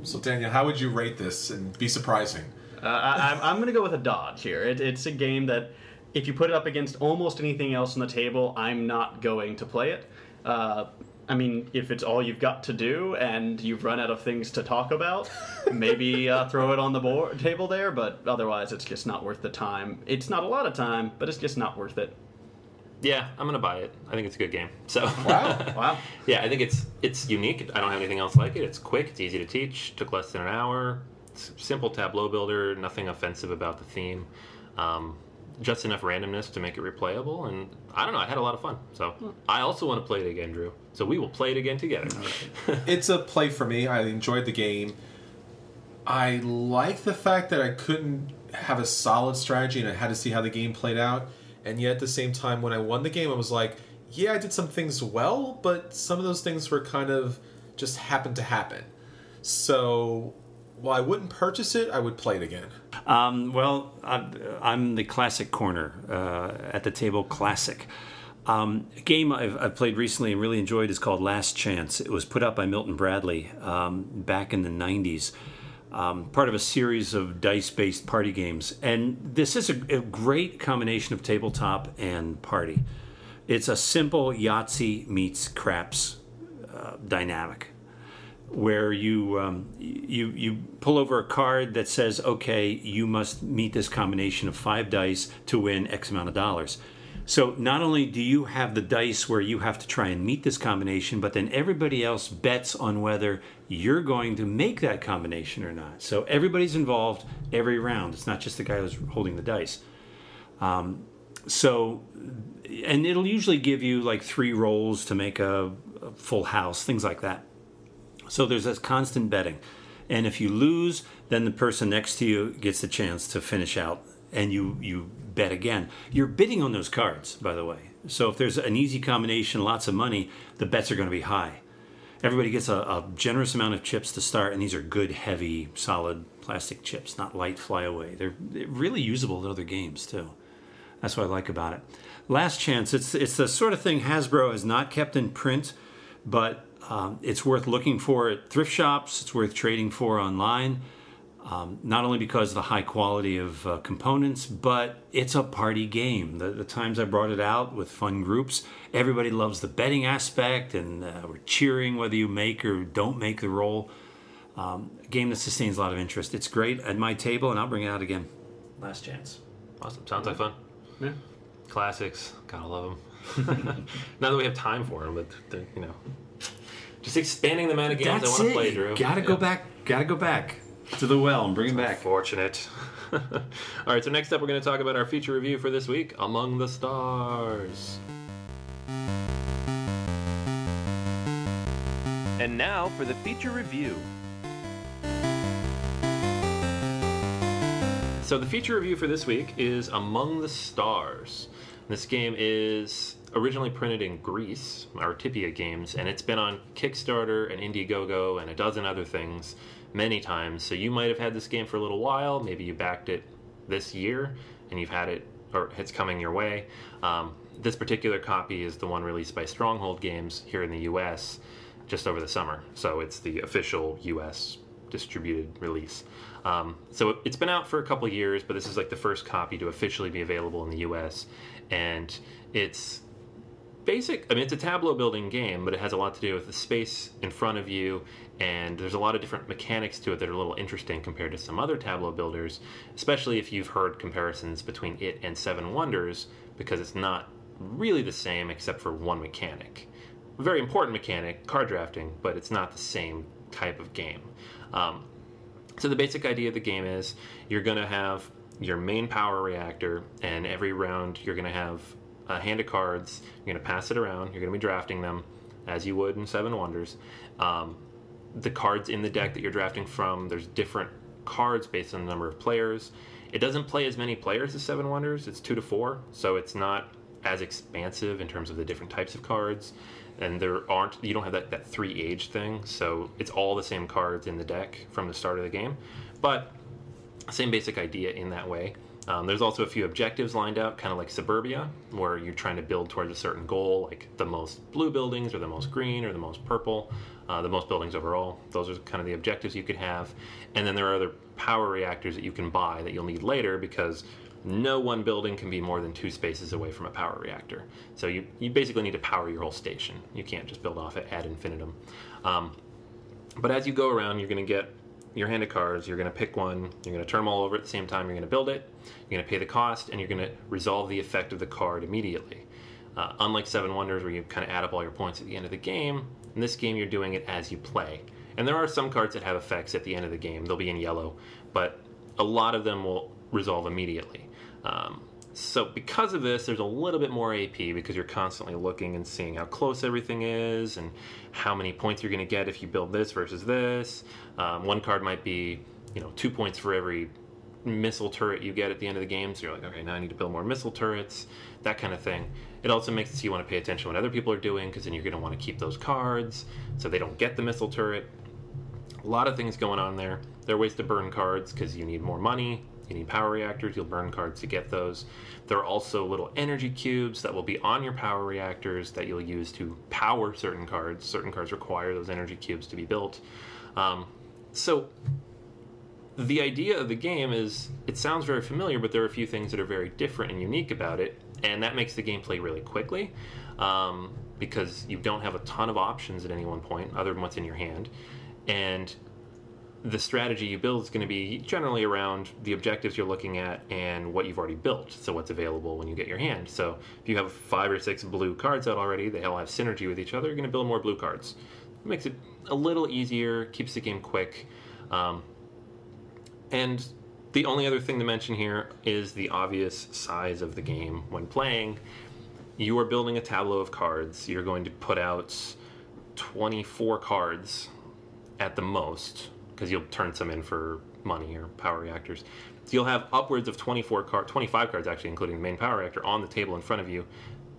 So Daniel, how would you rate this and be surprising? I'm going to go with a dodge here. It's a game that if you put it up against almost anything else on the table, I'm not going to play it. I mean, if it's all you've got to do and you've run out of things to talk about, maybe throw it on the table there, but otherwise it's just not worth the time. It's not a lot of time, but it's just not worth it. Yeah, I'm gonna buy it. I think it's a good game. So Wow. Yeah, I think it's unique. I don't have anything else like it. It's quick. It's easy to teach. Took less than an hour. It's simple tableau builder. Nothing offensive about the theme. Just enough randomness to make it replayable. And I don't know. I had a lot of fun. So I also want to play it again, Drew. So we will play it again together. It's a play for me. I enjoyed the game. I like the fact that I couldn't have a solid strategy and I had to see how the game played out. And yet at the same time, when I won the game, I was like, yeah, I did some things well, but some of those things were kind of just happened to happen. So while I wouldn't purchase it, I would play it again. I'm the classic corner at the table. Classic. A game I've played recently and really enjoyed is called Last Chance. It was put out by Milton Bradley back in the 90s. Part of a series of dice-based party games. And this is a great combination of tabletop and party. It's a simple Yahtzee meets craps dynamic, where you pull over a card that says, okay, you must meet this combination of 5 dice to win X amount of dollars. So not only do you have the dice where you have to try and meet this combination, but then everybody else bets on whether you're going to make that combination or not. So everybody's involved every round. It's not just the guy who's holding the dice. And it'll usually give you like 3 rolls to make a full house, things like that. So there's this constant betting. And if you lose, then the person next to you gets the chance to finish out, and you bet again. You're bidding on those cards, by the way. So if there's an easy combination, lots of money, the bets are going to be high. Everybody gets a generous amount of chips to start, and these are good, heavy, solid plastic chips, not light flyaway. They're really usable in other games, too. That's what I like about it. Last Chance, it's the sort of thing Hasbro has not kept in print, but it's worth looking for at thrift shops. It's worth trading for online. Not only because of the high quality of components, but it's a party game. The times I brought it out with fun groups, everybody loves the betting aspect, and we're cheering whether you make or don't make the roll. A game that sustains a lot of interest. It's great at my table, and I'll bring it out again. Last Chance. Awesome. Sounds like fun. Yeah. Classics. Gotta love them. Not that we have time for them, but just expanding the amount of games I want to play, Drew. Gotta go back to the well and bring them back. Fortunate. All right, so next up we're going to talk about our feature review for this week, Among the Stars. And now for the feature review. So the feature review for this week is Among the Stars. This game is originally printed in Greece, Artipia Games, and it's been on Kickstarter and Indiegogo and a dozen other things many times. So you might have had this game for a little while. Maybe you backed it this year and you've had it, or it's coming your way. This particular copy is the one released by Stronghold Games here in the US just over the summer. So it's the official US distributed release. So it's been out for a couple years, but this is like the first copy to officially be available in the US. And it's basic. I mean, it's a tableau building game, but it has a lot to do with the space in front of you, and there's a lot of different mechanics to it that are a little interesting compared to some other tableau builders, especially if you've heard comparisons between it and Seven Wonders, because it's not really the same except for one mechanic. A very important mechanic, card drafting, but it's not the same type of game. So the basic idea of the game is you're going to have your main power reactor, and every round you're going to have a hand of cards. You're going to pass it around. You're going to be drafting them as you would in Seven Wonders. The cards in the deck that you're drafting from, there's different cards based on the number of players. It doesn't play as many players as Seven Wonders. It's 2 to 4, so it's not as expansive in terms of the different types of cards. And you don't have that 3 age thing, so it's all the same cards in the deck from the start of the game. But same basic idea in that way. There's also a few objectives lined out, kind of like Suburbia, where you're trying to build towards a certain goal, like the most blue buildings or the most green or the most purple, the most buildings overall. Those are kind of the objectives you could have. And then there are other power reactors that you can buy that you'll need later, because no one building can be more than 2 spaces away from a power reactor. So you basically need to power your whole station. You can't just build off it ad infinitum. But as you go around, you're going to get your hand of cards, you're going to pick one, you're going to turn them all over at the same time, you're going to build it, you're going to pay the cost, and you're going to resolve the effect of the card immediately. Unlike Seven Wonders, where you kind of add up all your points at the end of the game, in this game you're doing it as you play. And there are some cards that have effects at the end of the game. They'll be in yellow, but a lot of them will resolve immediately. So because of this, there's a little bit more AP, because you're constantly looking and seeing how close everything is and how many points you're going to get if you build this versus this. One card might be 2 points for every missile turret you get at the end of the game, so you're like, okay, now I need to build more missile turrets, that kind of thing. It also makes it so you want to pay attention to what other people are doing, because then you're going to want to keep those cards so they don't get the missile turret. A lot of things going on there. There are ways to burn cards because you need more money. You need power reactors, you'll burn cards to get those. There are also little energy cubes that will be on your power reactors that you'll use to power certain cards. Certain cards require those energy cubes to be built. So the idea of the game is, it sounds very familiar, but there are a few things that are very different and unique about it, and that makes the game play really quickly, because you don't have a ton of options at any one point other than what's in your hand. And the strategy you build is going to be generally around the objectives you're looking at and what you've already built, so what's available when you get your hand. So if you have 5 or 6 blue cards out already, they all have synergy with each other, you're going to build more blue cards. It makes it a little easier, keeps the game quick. And the only other thing to mention here is the obvious size of the game when playing. You are building a tableau of cards. You're going to put out 24 cards at the most, because you'll turn some in for money or power reactors. So you'll have upwards of 25 cards actually, including the main power reactor, on the table in front of you,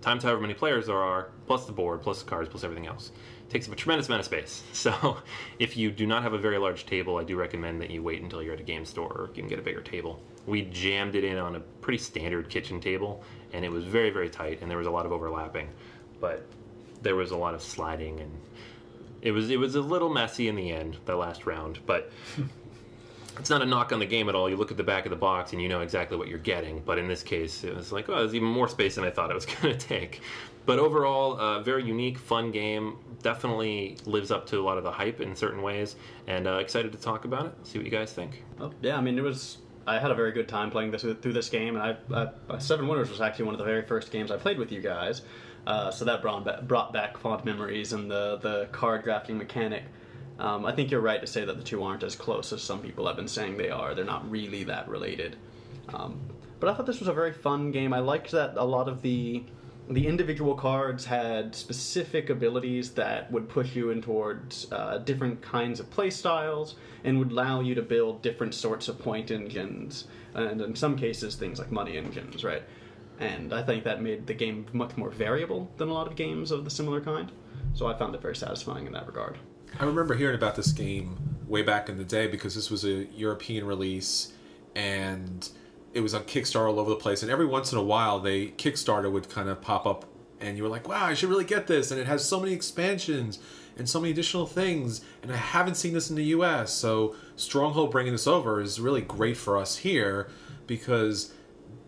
times however many players there are, plus the board, plus the cards, plus everything else. It takes up a tremendous amount of space. So if you do not have a very large table, I do recommend that you wait until you're at a game store, or you can get a bigger table. We jammed it in on a pretty standard kitchen table, and it was very, very tight, and there was a lot of overlapping. But there was a lot of sliding, and it was a little messy in the end, the last round, but it's not a knock on the game at all. You look at the back of the box and you know exactly what you're getting, but in this case it was like, oh, there's even more space than I thought it was going to take. But overall, very unique, fun game, definitely lives up to a lot of the hype in certain ways, and excited to talk about it, see what you guys think. Oh, yeah, I mean, it was I had a very good time playing through this game, and Seven Wonders was actually one of the very first games I played with you guys. So that brought back fond memories, and the card drafting mechanic. I think you're right to say that the two aren't as close as some people have been saying they are. They're not really that related. But I thought this was a very fun game. I liked that a lot of the individual cards had specific abilities that would push you in towards different kinds of play styles and would allow you to build different sorts of point engines, and in some cases things like money engines, right? And I think that made the game much more variable than a lot of games of the similar kind. So I found it very satisfying in that regard. I remember hearing about this game way back in the day because this was a European release, and it was on Kickstarter all over the place. And every once in a while, Kickstarter would kind of pop up, and you were like, wow, I should really get this. And it has so many expansions and so many additional things, and I haven't seen this in the US. So Stronghold bringing this over is really great for us here because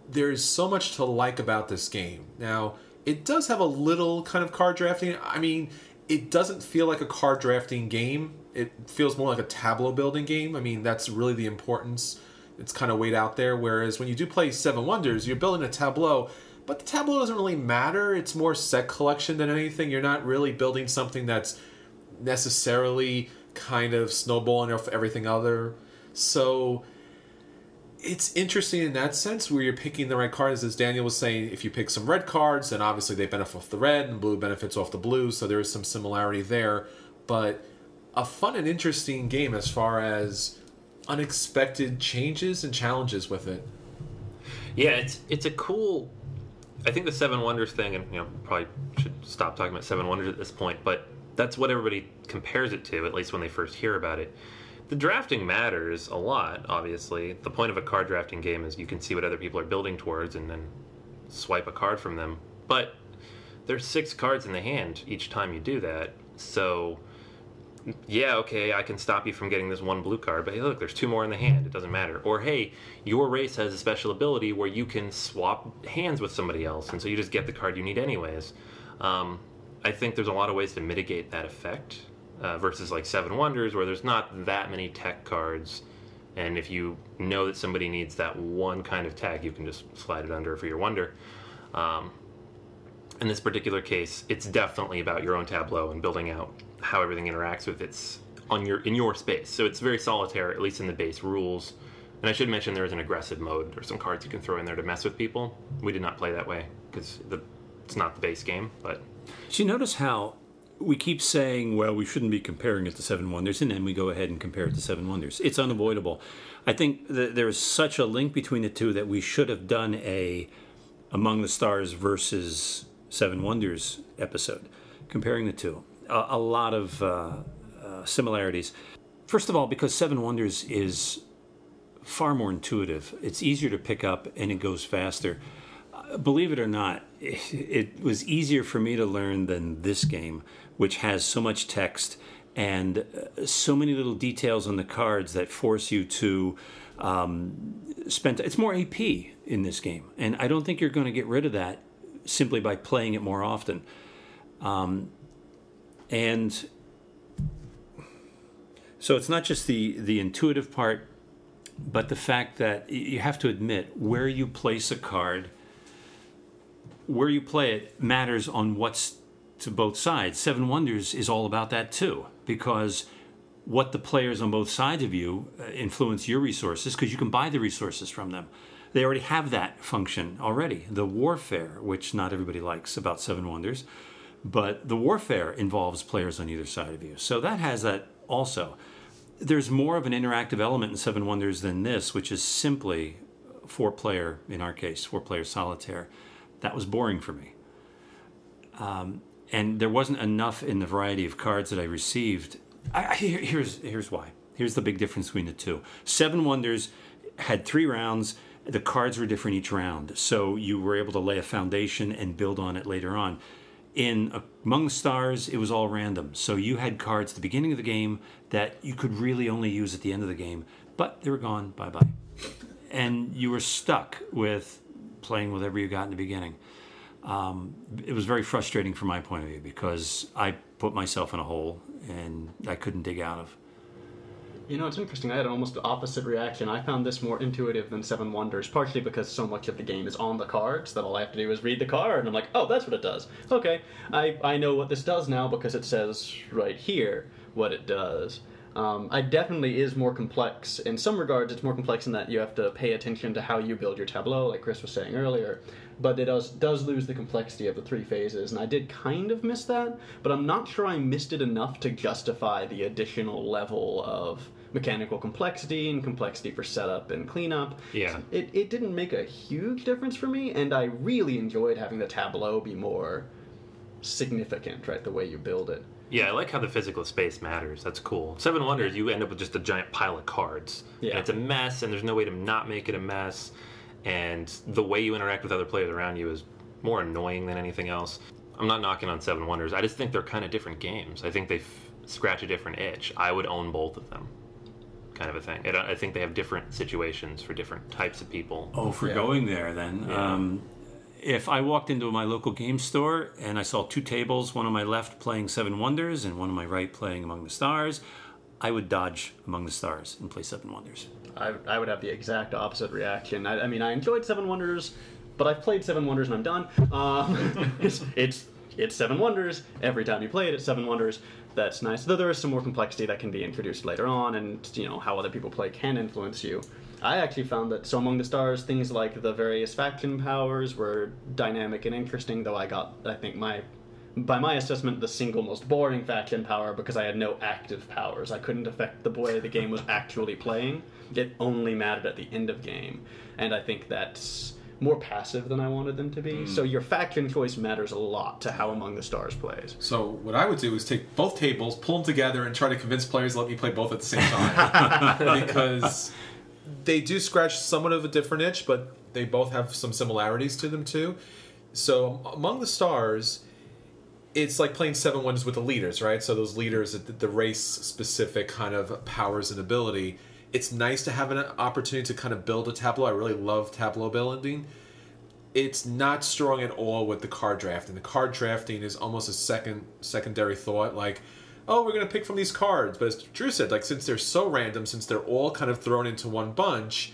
there's so much to like about this game. Now, it does have a little kind of card drafting. I mean, it doesn't feel like a card drafting game. It feels more like a tableau building game. I mean, that's really the importance. It's kind of weighed out there. Whereas when you do play Seven Wonders, you're building a tableau, but the tableau doesn't really matter. It's more set collection than anything. You're not really building something that's necessarily kind of snowballing off everything other. So it's interesting in that sense where you're picking the right cards. As Daniel was saying, if you pick some red cards, then obviously they benefit off the red and blue benefits off the blue. So there is some similarity there. But a fun and interesting game as far as unexpected changes and challenges with it. Yeah, it's a cool. I think the Seven Wonders thing, and probably should stop talking about Seven Wonders at this point, but that's what everybody compares it to, at least when they first hear about it. The drafting matters a lot, obviously. The point of a card drafting game is you can see what other people are building towards and then swipe a card from them. But there's 6 cards in the hand each time you do that, so yeah, okay, I can stop you from getting this one blue card, but hey, look, there's 2 more in the hand. It doesn't matter. Or, hey, your race has a special ability where you can swap hands with somebody else, and so you just get the card you need anyways. I think there's a lot of ways to mitigate that effect versus like Seven Wonders, where there's not that many tech cards, and if you know that somebody needs that one kind of tech, you can just slide it under for your wonder. In this particular case, it's definitely about your own tableau and building out how everything interacts with it's in your space. So it's very solitary, at least in the base rules. And I should mention there is an aggressive mode. There's some cards you can throw in there to mess with people. We did not play that way because it's not the base game. But do you notice how we keep saying, well, we shouldn't be comparing it to Seven Wonders, and then we go ahead and compare it to Seven Wonders? It's unavoidable. I think that there is such a link between the two that we should have done a Among the Stars versus Seven Wonders episode, comparing the two. A lot of similarities. First of all, because Seven Wonders is far more intuitive. It's easier to pick up and it goes faster. Believe it or not, it was easier for me to learn than this game, which has so much text and so many little details on the cards that force you to spend. It's more AP in this game, and I don't think you're going to get rid of that simply by playing it more often. And so it's not just the intuitive part, but the fact that you have to admit where you place a card, where you play it matters on what's to both sides. Seven Wonders is all about that too, because what the players on both sides of you influence your resources, because you can buy the resources from them. They already have that function already. The warfare, which not everybody likes about Seven Wonders, but the warfare involves players on either side of you. So that has that also. There's more of an interactive element in Seven Wonders than this, which is simply 4-player, in our case, 4-player solitaire. That was boring for me. And there wasn't enough in the variety of cards that I received. Here's why. Here's the big difference between the two. Seven Wonders had 3 rounds. The cards were different each round, so you were able to lay a foundation and build on it later on. In Among the Stars, it was all random, so you had cards at the beginning of the game that you could really only use at the end of the game, but they were gone, bye-bye. And you were stuck with playing whatever you got in the beginning. It was very frustrating from my point of view because I put myself in a hole and I couldn't dig out of. You know, it's interesting. I had an almost opposite reaction. I found this more intuitive than Seven Wonders, partially because so much of the game is on the cards that all I have to do is read the card, and I'm like, oh, that's what it does. Okay, I know what this does now because it says right here what it does. It definitely is more complex. In some regards, it's more complex in that you have to pay attention to how you build your tableau, like Chris was saying earlier. But it does lose the complexity of the 3 phases, and I did kind of miss that, but I'm not sure I missed it enough to justify the additional level of mechanical complexity and complexity for setup and cleanup. Yeah. It didn't make a huge difference for me, and I really enjoyed having the tableau be more significant, right, the way you build it. Yeah, I like how the physical space matters. That's cool. Seven Wonders, you end up with just a giant pile of cards. Yeah. And it's a mess, and there's no way to not make it a mess. And the way you interact with other players around you is more annoying than anything else. I'm not knocking on Seven Wonders. I just think they're kind of different games. I think they scratch a different itch. I would own both of them, kind of a thing. I think they have different situations for different types of people. Oh, for going there, then. Yeah. If I walked into my local game store and I saw 2 tables, one on my left playing Seven Wonders and one on my right playing Among the Stars, I would dodge Among the Stars and play Seven Wonders. I would have the exact opposite reaction. I mean, I enjoyed Seven Wonders, but I've played Seven Wonders and I'm done. It's Seven Wonders. Every time you play it, it's Seven Wonders. That's nice. Though there is some more complexity that can be introduced later on, and you know how other people play can influence you. I actually found that Among the Stars, things like the various faction powers were dynamic and interesting. Though I think by my assessment, the single most boring faction power because I had no active powers. I couldn't affect the way the game was actually playing. It only mattered at the end of game, and I think that's more passive than I wanted them to be. So your faction choice matters a lot to how Among the Stars plays. So what I would do is take both tables, pull them together, and try to convince players to let me play both at the same time. Because they do scratch somewhat of a different itch, but they both have some similarities to them too. So Among the Stars, it's like playing Seven Wonders with the leaders, right? So those leaders, the race-specific kind of powers and ability. It's nice to have an opportunity to kind of build a tableau. I really love tableau building. It's not strong at all with the card drafting. The card drafting is almost a secondary thought, like, oh, we're going to pick from these cards. But as Drew said, like, since they're so random, since they're all kind of thrown into one bunch,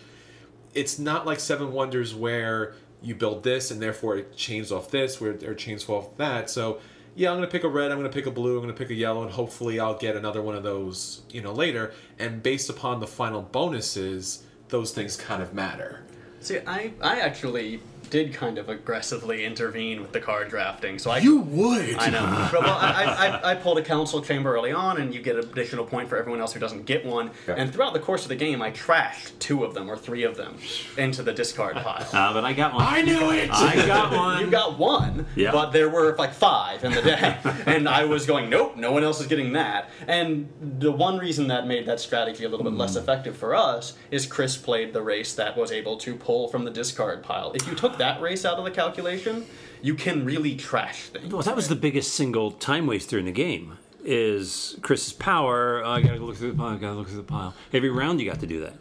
it's not like Seven Wonders where you build this and therefore it chains off this, where it chains off that. So yeah, I'm going to pick a red, I'm going to pick a blue, I'm going to pick a yellow, and hopefully I'll get another one of those, later. And based upon the final bonuses, those things kind of matter. See, I actually did kind of aggressively intervene with the card drafting. So You would! I know. But, well, I pulled a council chamber early on, and you get an additional point for everyone else who doesn't get one. Yeah. And throughout the course of the game, I trashed 2 of them or 3 of them into the discard pile. But I got one. I knew it! I got one. You got one, Yeah. but there were like 5 in the deck. And I was going, nope, no one else is getting that. And the one reason that made that strategy a little bit less effective for us is Chris played the race that was able to pull from the discard pile. If you took that race out of the calculation, you can really trash things. Well, that was the biggest single time waster in the game, is Chris's power. I gotta go look through the pile. Every round you got to do that.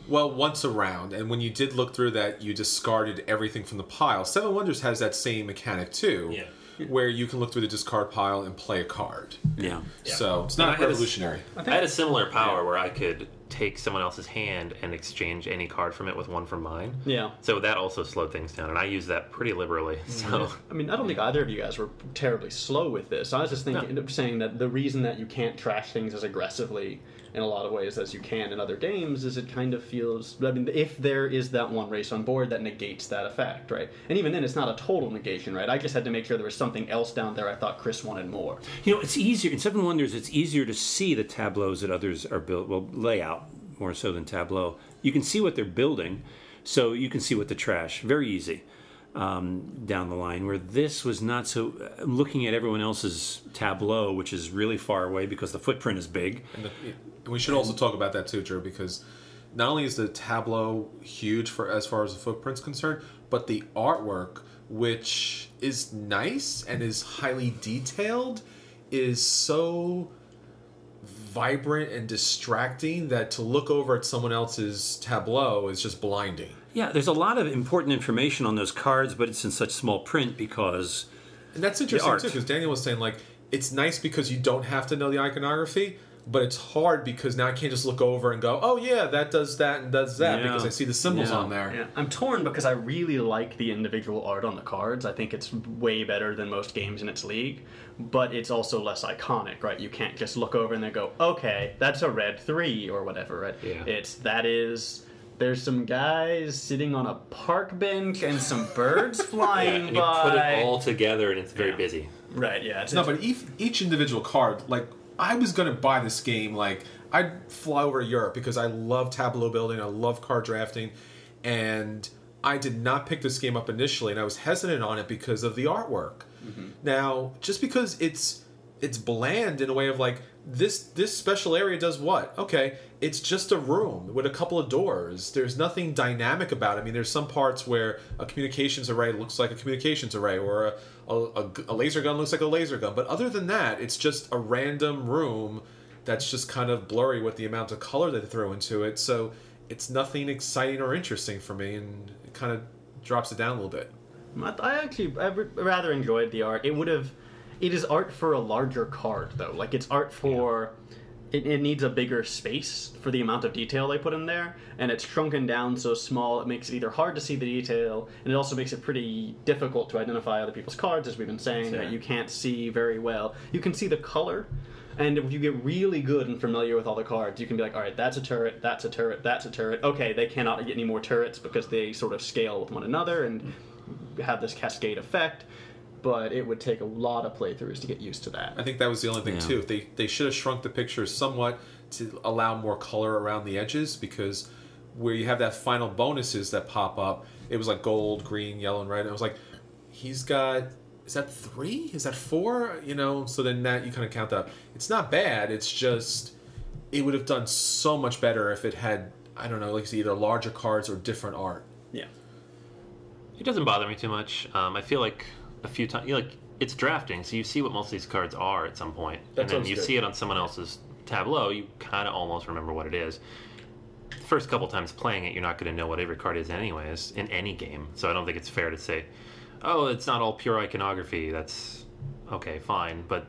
Well, once a round, and when you did look through that, you discarded everything from the pile. Seven Wonders has that same mechanic too, where you can look through the discard pile and play a card. Yeah. So it's not revolutionary. I had a similar power where I could take someone else's hand and exchange any card from it with one from mine. Yeah. So that also slowed things down, and I use that pretty liberally. So I mean, I don't think either of you guys were terribly slow with this. I was just saying that the reason that you can't trash things as aggressively in a lot of ways as you can in other games is it kind of feels, I mean, if there is that one race on board, that negates that effect, right? And even then, it's not a total negation, right? I just had to make sure there was something else down there I thought Chris wanted more. It's easier, in Seven Wonders, it's easier to see the tableaus that others are built, well, layout more so than tableau. You can see what they're building, so you can see what the trash, very easy. Down the line, where this was not so. Looking at everyone else's tableau, which is really far away because the footprint is big. And we should also talk about that too, Drew, because not only is the tableau huge for as far as the footprint's concerned, but the artwork, which is nice and is highly detailed, is so vibrant and distracting that to look over at someone else's tableau is just blinding. Yeah, there's a lot of important information on those cards, but it's in such small print And that's interesting too, because Daniel was saying, like, it's nice because you don't have to know the iconography, but it's hard because now I can't just look over and go, oh yeah, that does that and does that, because I see the symbols on there. Yeah. I'm torn because I really like the individual art on the cards. I think it's way better than most games in its league, but it's also less iconic, right? You can't just look over and then go, okay, that's a red 3 or whatever, right? Yeah. There's some guys sitting on a park bench and some birds flying and by. you put it all together and it's very busy. Right, yeah. But each individual card, like, I was going to buy this game, like, I'd fly over to Europe because I love tableau building, I love card drafting, and I did not pick this game up initially, and I was hesitant on it because of the artwork. Mm-hmm. Now, just because it's bland in a way of, like, this special area does what? Okay, it's just a room with a couple of doors. There's nothing dynamic about it. I mean, there's some parts where a communications array looks like a communications array, or a laser gun looks like a laser gun. But other than that, it's just a random room that's just kind of blurry with the amount of color they throw into it. So it's nothing exciting or interesting for me, and it kind of drops it down a little bit. I rather enjoyed the art. It is art for a larger card, though. Like, it's art for... It needs a bigger space for the amount of detail they put in there, and it's shrunken down so small it makes it either hard to see the detail, and it also makes it pretty difficult to identify other people's cards, as we've been saying, that you can't see very well. You can see the color, and if you get really good and familiar with all the cards, you can be like, all right, that's a turret, that's a turret, that's a turret. Okay, they cannot get any more turrets because they sort of scale with one another and have this cascade effect. But it would take a lot of playthroughs to get used to that. I think that was the only thing, too. They should have shrunk the picture somewhat to allow more color around the edges, because where you have that final bonuses that pop up, it was like gold, green, yellow, and red. And I was like, he's got... Is that 3? Is that 4? You know, so then that you kind of count that up. It's not bad. It's just... It would have done so much better if it had, I don't know, like either larger cards or different art. Yeah. It doesn't bother me too much. I feel like... a few times, it's drafting, so you see what most of these cards are at some point, and then you see it on someone else's tableau, you kind of almost remember what it is. The first couple times playing it, you're not going to know what every card is anyways, in any game, so I don't think it's fair to say, oh, it's not all pure iconography. That's okay, fine, but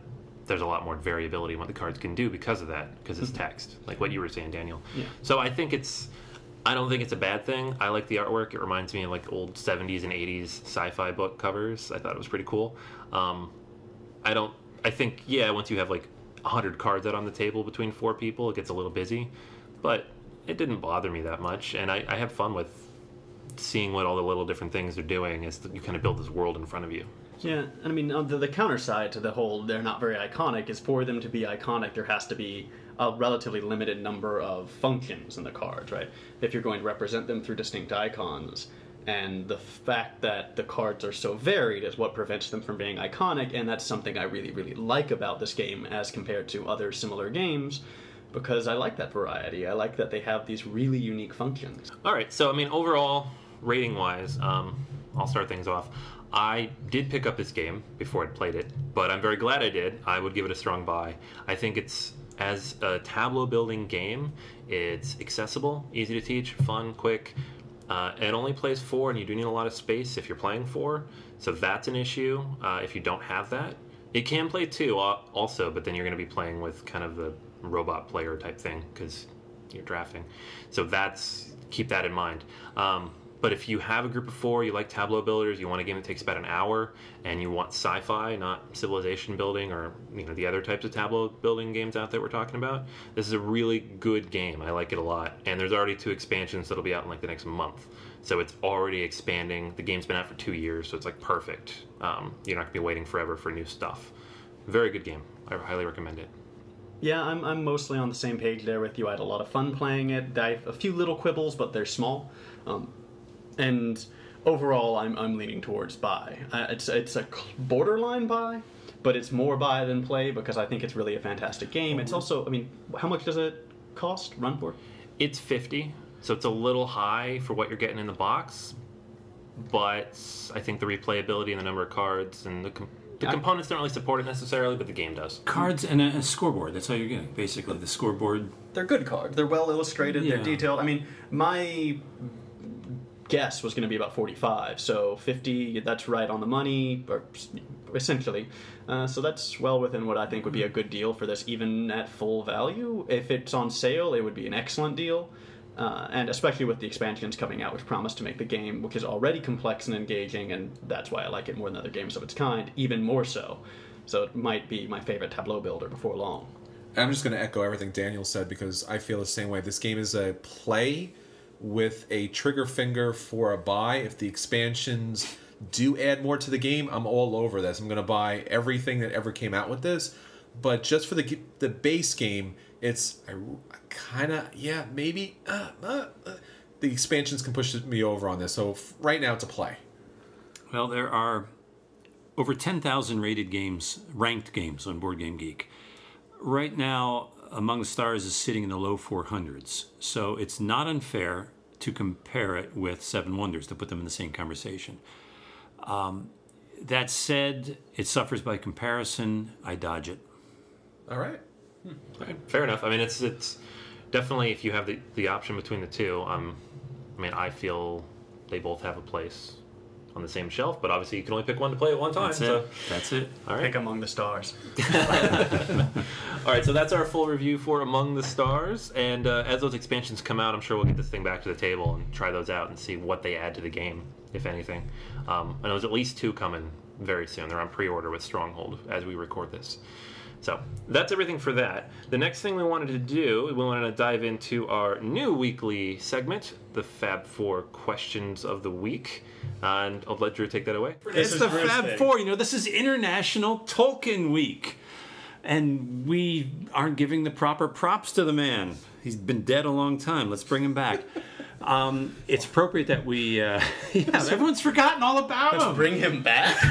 there's a lot more variability in what the cards can do because of that, because it's text, like what you were saying, Daniel. Yeah. So I don't think it's a bad thing. I like the artwork. It reminds me of like old 70s and 80s sci-fi book covers. I thought it was pretty cool. I think, once you have like 100 cards out on the table between 4 people, it gets a little busy. But it didn't bother me that much. And I had fun with seeing what all the little different things they're doing as you kind of build this world in front of you. Yeah, and I mean, the counter side to the whole they're not very iconic is for them to be iconic, there has to be a relatively limited number of functions in the cards, right? If you're going to represent them through distinct icons. And the fact that the cards are so varied is what prevents them from being iconic, and that's something I really, really like about this game as compared to other similar games, because I like that variety. I like that they have these really unique functions. All right, so I mean, overall, rating-wise, I'll start things off. I did pick up this game before I'd played it, but I'm very glad I did. I would give it a strong buy. I think it's, as a tableau building game, it's accessible, easy to teach, fun, quick. It only plays 4, and you do need a lot of space if you're playing 4, so that's an issue if you don't have that. It can play 2 also, but then you're going to be playing with kind of the robot player type thing because you're drafting. So keep that in mind. But if you have a group of 4, you like tableau builders, you want a game that takes about an hour, and you want sci-fi, not civilization building or the other types of tableau building games out there we're talking about, this is a really good game. I like it a lot. And there's already 2 expansions that'll be out in like the next month. So it's already expanding. The game's been out for 2 years, so it's like perfect. You're not going to be waiting forever for new stuff. Very good game. I highly recommend it. Yeah, I'm mostly on the same page there with you. I had a lot of fun playing it. I have a few little quibbles, but they're small. And overall, I'm leaning towards buy. It's a borderline buy, but it's more buy than play because I think it's really a fantastic game. It's also, I mean, how much does it run for? It's $50, so it's a little high for what you're getting in the box, but I think the replayability and the number of cards and the components don't really support it necessarily, but the game does. Cards and a scoreboard, that's all you're getting, basically. The scoreboard. They're good cards. They're well illustrated, they're detailed. I mean, my guess was going to be about 45, so 50, that's right on the money, or essentially. So that's well within what I think would be a good deal for this, even at full value. If it's on sale, it would be an excellent deal. And especially with the expansions coming out, which promise to make the game, which is already complex and engaging, and that's why I like it more than other games of its kind, even more so. So it might be my favorite tableau builder before long. I'm just going to echo everything Daniel said because I feel the same way. This game is a play with a trigger finger for a buy. If the expansions do add more to the game, I'm all over this. I'm going to buy everything that ever came out with this. But just for the base game, it's kind of, yeah, maybe the expansions can push me over on this. So right now it's a play. Well, there are over 10,000 rated games, ranked games on Board Game Geek. Right now, Among the Stars is sitting in the low 400s. So it's not unfair to compare it with Seven Wonders, to put them in the same conversation. That said, it suffers by comparison. I dodge it. All right. Okay, fair enough. I mean, it's definitely, if you have the option between the two, I mean, I feel they both have a place on the same shelf, but obviously you can only pick one to play at one time. That's it. All right. Pick Among the Stars. All right, so that's our full review for Among the Stars, and as those expansions come out, I'm sure we'll get this thing back to the table and try those out and see what they add to the game, if anything. I know there's at least 2 coming very soon. They're on pre-order with Stronghold as we record this. So that's everything for that. The next thing we wanted to do, we wanted to dive into our new weekly segment, the Fab 4 Questions of the Week. And I'll let Drew take that away. It's the Fab Four. You know, this is International Tolkien Week. And we aren't giving the proper props to the man. He's been dead a long time. Let's bring him back. It's appropriate that we... everyone's forgotten all about him. Bring him back?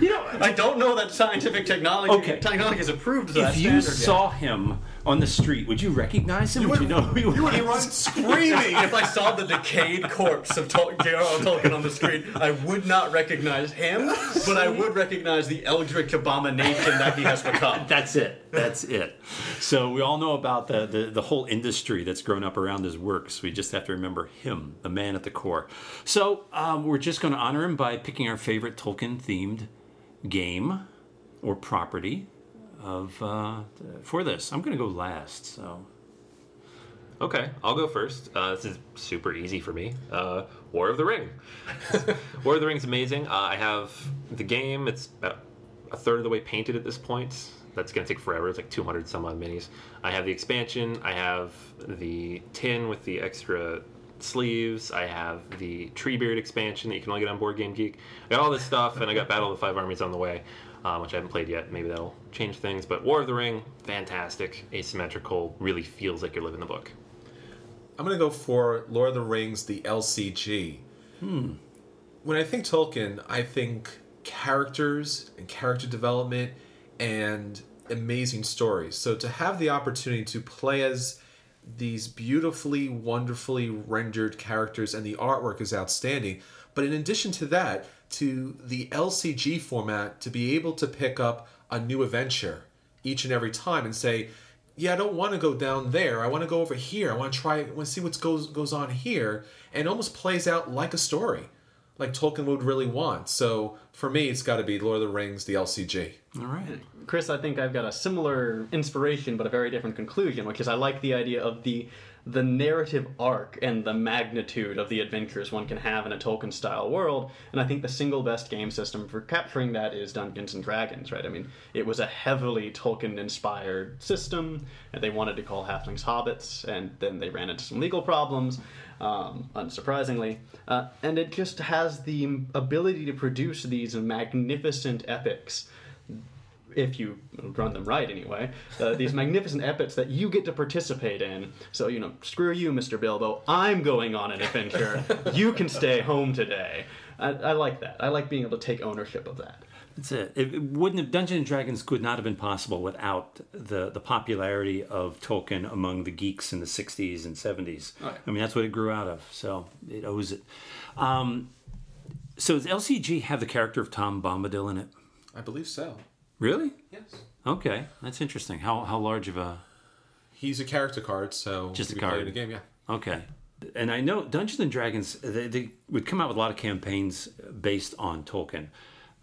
You know, I don't know that scientific technology is approved to that If you standard saw him on the street, would you recognize him? Would you know who he was? You would run screaming. If I saw the decayed corpse of J.R.R. Tolkien on the street, I would not recognize him, but I would recognize the eldritch abomination that he has become. That's it. So we all know about the whole industry that's grown up around his works. We just have to remember him, the man at the core. So we're just going to honor him by picking our favorite Tolkien-themed game or property for this. I'm going to go last. So Okay, I'll go first. This is super easy for me. War of the Ring. War of the Ring's amazing. I have the game. It's about a third of the way painted at this point. That's going to take forever. It's like 200 some odd minis. I have the expansion. I have the tin with the extra sleeves. I have the Treebeard expansion that you can only get on Board Game Geek. I got all this stuff, and I got Battle of the Five Armies on the way, which I haven't played yet. Maybe that'll change things. But War of the Ring, fantastic, asymmetrical, really feels like you're living the book. I'm going to go for Lord of the Rings, the LCG. When I think Tolkien, I think characters and character development and amazing stories. So to have the opportunity to play as these beautifully, wonderfully rendered characters, and the artwork is outstanding. But in addition to that, to the LCG format, to be able to pick up a new adventure each and every time and say, yeah, I don't want to go down there. I want to go over here. I want to try, I want to see what goes on here. And it almost plays out like a story, like Tolkien would really want. So for me, it's got to be Lord of the Rings, the LCG. all right. Chris, I think I've got a similar inspiration, but a very different conclusion, which is I like the idea of the narrative arc and the magnitude of the adventures one can have in a Tolkien-style world, and I think the single best game system for capturing that is Dungeons & Dragons, right? I mean, it was a heavily Tolkien-inspired system, and they wanted to call halflings hobbits, and then they ran into some legal problems, unsurprisingly, and it just has the ability to produce these magnificent epics, if you run them right anyway, these magnificent epics that you get to participate in. So, you know, screw you, Mr. Bilbo, I'm going on an adventure. You can stay home today. I like that. I like being able to take ownership of that. That's it. It wouldn't have, Dungeons and Dragons could not have been possible without the popularity of Tolkien among the geeks in the 60s and 70s. Oh, yeah. I mean, that's what it grew out of, so it owes it. So does LCG have the character of Tom Bombadil in it? I believe so. Really? Yes. Okay, that's interesting. How large of a... He's a character card, so Just a we card. play in a game, yeah. Okay. And I know Dungeons and Dragons, they would come out with a lot of campaigns based on Tolkien.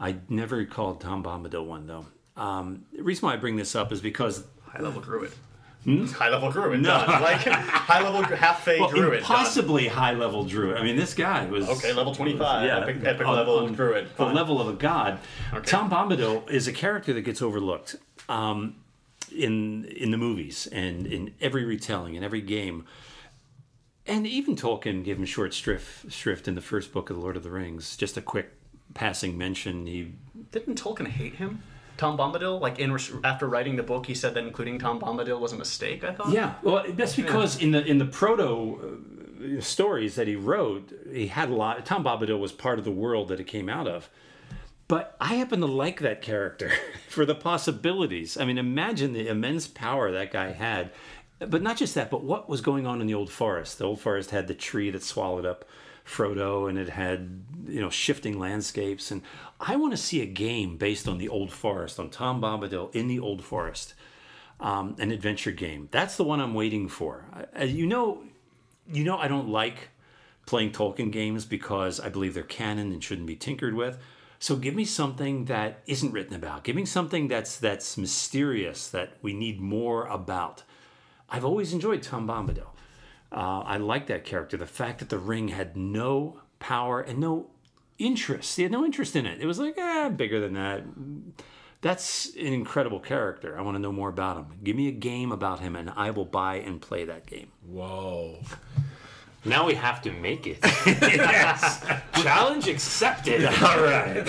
I never recalled Tom Bombadil one, though. The reason why I bring this up is because... High-level Druid. High-level Druid, done. Like, high-level half-fade Druid, possibly high-level Druid. I mean, this guy was... Okay, level 25. Yeah, epic level Druid. The level of a god. Okay. Tom Bombadil is a character that gets overlooked in the movies and in every retelling, in every game. And even Tolkien gave him short shrift in the first book of The Lord of the Rings. Just a quick passing mention. Didn't Tolkien hate him? Tom Bombadil? Like, after writing the book, he said that including Tom Bombadil was a mistake, I thought? Yeah, well, that's because in the proto stories that he wrote, he had a lot... Tom Bombadil was part of the world that it came out of. But I happen to like that character for the possibilities. I mean, imagine the immense power that guy had. But not just that, but what was going on in the Old Forest? The Old Forest had the tree that swallowed up Frodo, and it had, shifting landscapes. And I want to see a game based on the Old Forest, on Tom Bombadil in the Old Forest, an adventure game. That's the one I'm waiting for. I don't like playing Tolkien games because I believe they're canon and shouldn't be tinkered with. So give me something that isn't written about. Give me something that's mysterious, that we need more about. I've always enjoyed Tom Bombadil. I like that character. The fact that the ring had no power and no interest. He had no interest in it. It was like, bigger than that. That's an incredible character. I want to know more about him. Give me a game about him, and I will buy and play that game. Whoa. Now we have to make it. Yes. Challenge accepted. All right.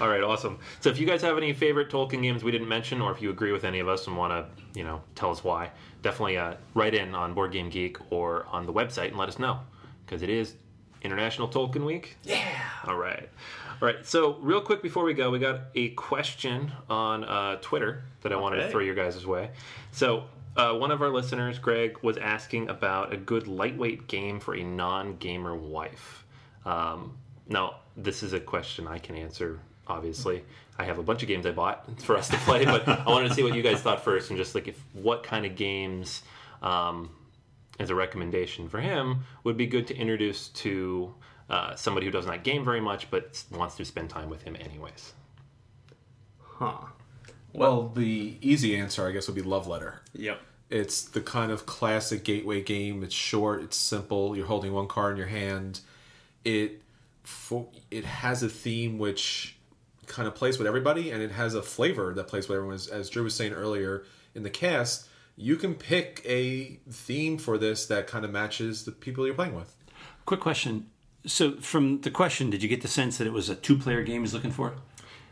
All right, awesome. So if you guys have any favorite Tolkien games we didn't mention, or if you agree with any of us and want to, tell us why, definitely write in on Board Game Geek or on the website and let us know, because it is International Tolkien Week. Yeah. All right. So real quick before we go, we got a question on Twitter that I wanted to throw your guys' way. So one of our listeners, Greg, was asking about a good lightweight game for a non-gamer wife. Now, this is a question I can answer, obviously. I have a bunch of games I bought for us to play, but I wanted to see what you guys thought first, and just like what kind of games, as a recommendation for him, would be good to introduce to somebody who does not game very much, but wants to spend time with him anyways. Huh. Well, the easy answer, I guess, would be Love Letter. Yep. It's the kind of classic gateway game. It's short, it's simple. You're holding one card in your hand. It has a theme which kind of plays with everybody, and it has a flavor that plays with everyone. As Drew was saying earlier in the cast, you can pick a theme for this that kind of matches the people you're playing with. Quick question. So from the question, did you get the sense that it was a two-player game he's looking for?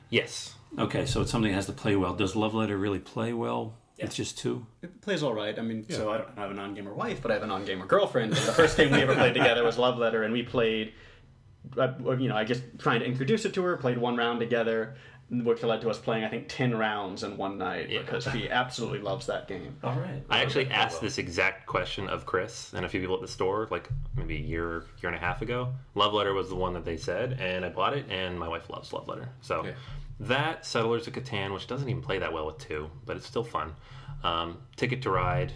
Yes. Okay, so it's something that has to play well. Does Love Letter really play well? Yeah. It's just two? It plays all right. I mean, so I don't have a non-gamer wife, but I have a non-gamer girlfriend. And the first game we ever played together was Love Letter, and we played, I guess, trying to introduce it to her, played one round together, which led to us playing, I think, 10 rounds in one night, because she absolutely loves that game. All right. I actually asked this exact question of Chris and a few people at the store, like maybe a year and a half ago. Love Letter was the one that they said, and I bought it, and my wife loves Love Letter. So that, Settlers of Catan, which doesn't even play that well with two, but it's still fun. Ticket to Ride,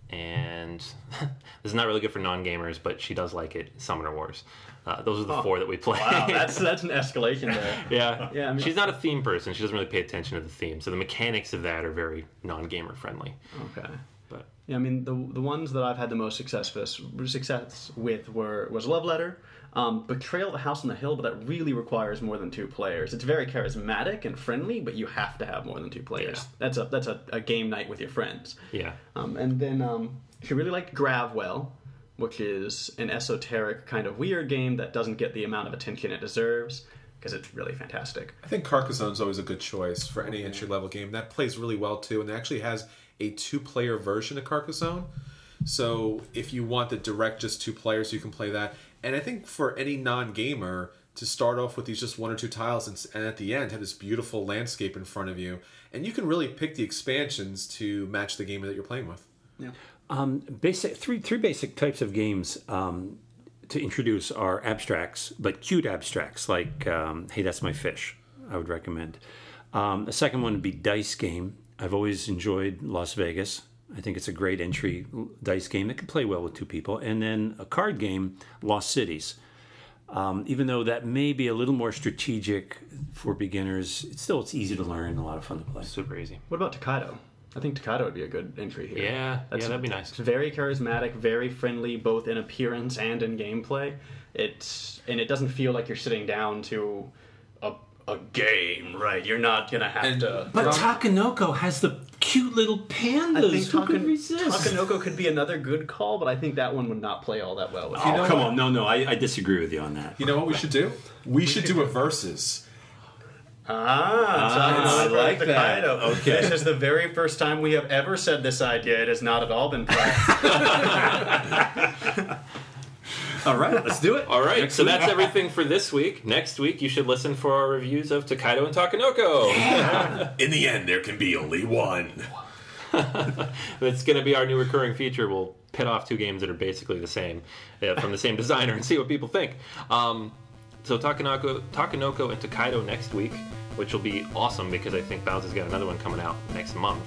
and this is not really good for non-gamers, but she does like it, Summoner Wars. Those are the four that we play. Wow, that's an escalation there. Yeah. I mean, she's not a theme person. She doesn't really pay attention to the theme. So the mechanics of that are very non-gamer friendly. Okay. But yeah, I mean, the ones that I've had the most success with was Love Letter, Betrayal at the House on the Hill, but that really requires more than two players. It's very charismatic and friendly, but you have to have more than two players. Yeah. That's a game night with your friends. Yeah. And then she really liked Gravwell, which is an esoteric kind of weird game that doesn't get the amount of attention it deserves, because it's really fantastic. I think Carcassone's always a good choice for any entry-level game. That plays really well, too, and it actually has a two-player version of Carcassonne. So if you want the direct just two players, you can play that. And I think for any non-gamer, to start off with these just one or two tiles and at the end have this beautiful landscape in front of you, and you can really pick the expansions to match the game that you're playing with. Yeah. Three basic types of games to introduce are abstracts, but cute abstracts, like Hey, That's My Fish, I would recommend. The second one would be dice game. I've always enjoyed Las Vegas. I think it's a great entry dice game that can play well with two people. And then a card game, Lost Cities. Even though that may be a little more strategic for beginners, it's easy to learn and a lot of fun to play. Super easy. What about Tokaido? I think Tokaido would be a good entry here. Yeah, that'd be nice. It's very charismatic, very friendly, both in appearance and in gameplay. It doesn't feel like you're sitting down to a game, right? You're not gonna have to. But Takanoko has the cute little pandas. I think Who could resist? Takanoko could be another good call, but I think that one would not play all that well. With Oh, come on. No, I disagree with you on that. You know what we should do? We should do a versus. I like that. Tokaido. Okay. This is the very first time we have ever said this idea. It has not at all been planned. All right, let's do it. All right, so that's everything for this week. Next week, you should listen for our reviews of Tokaido and Takanoko. In the end, there can be only one. That's going to be our new recurring feature. We'll pit off two games that are basically the same from the same designer and see what people think. So Takanoko and Tokaido next week, which will be awesome because I think Bowser's got another one coming out next month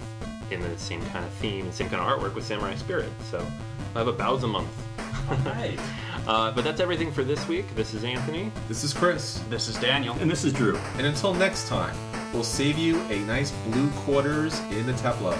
in the same kind of theme and same kind of artwork with Samurai Spirit. So we'll have a Bowser month. All right. But that's everything for this week. This is Anthony. This is Chris. This is Daniel. And this is Drew. And until next time, we'll save you a nice blue quarters in the tableau.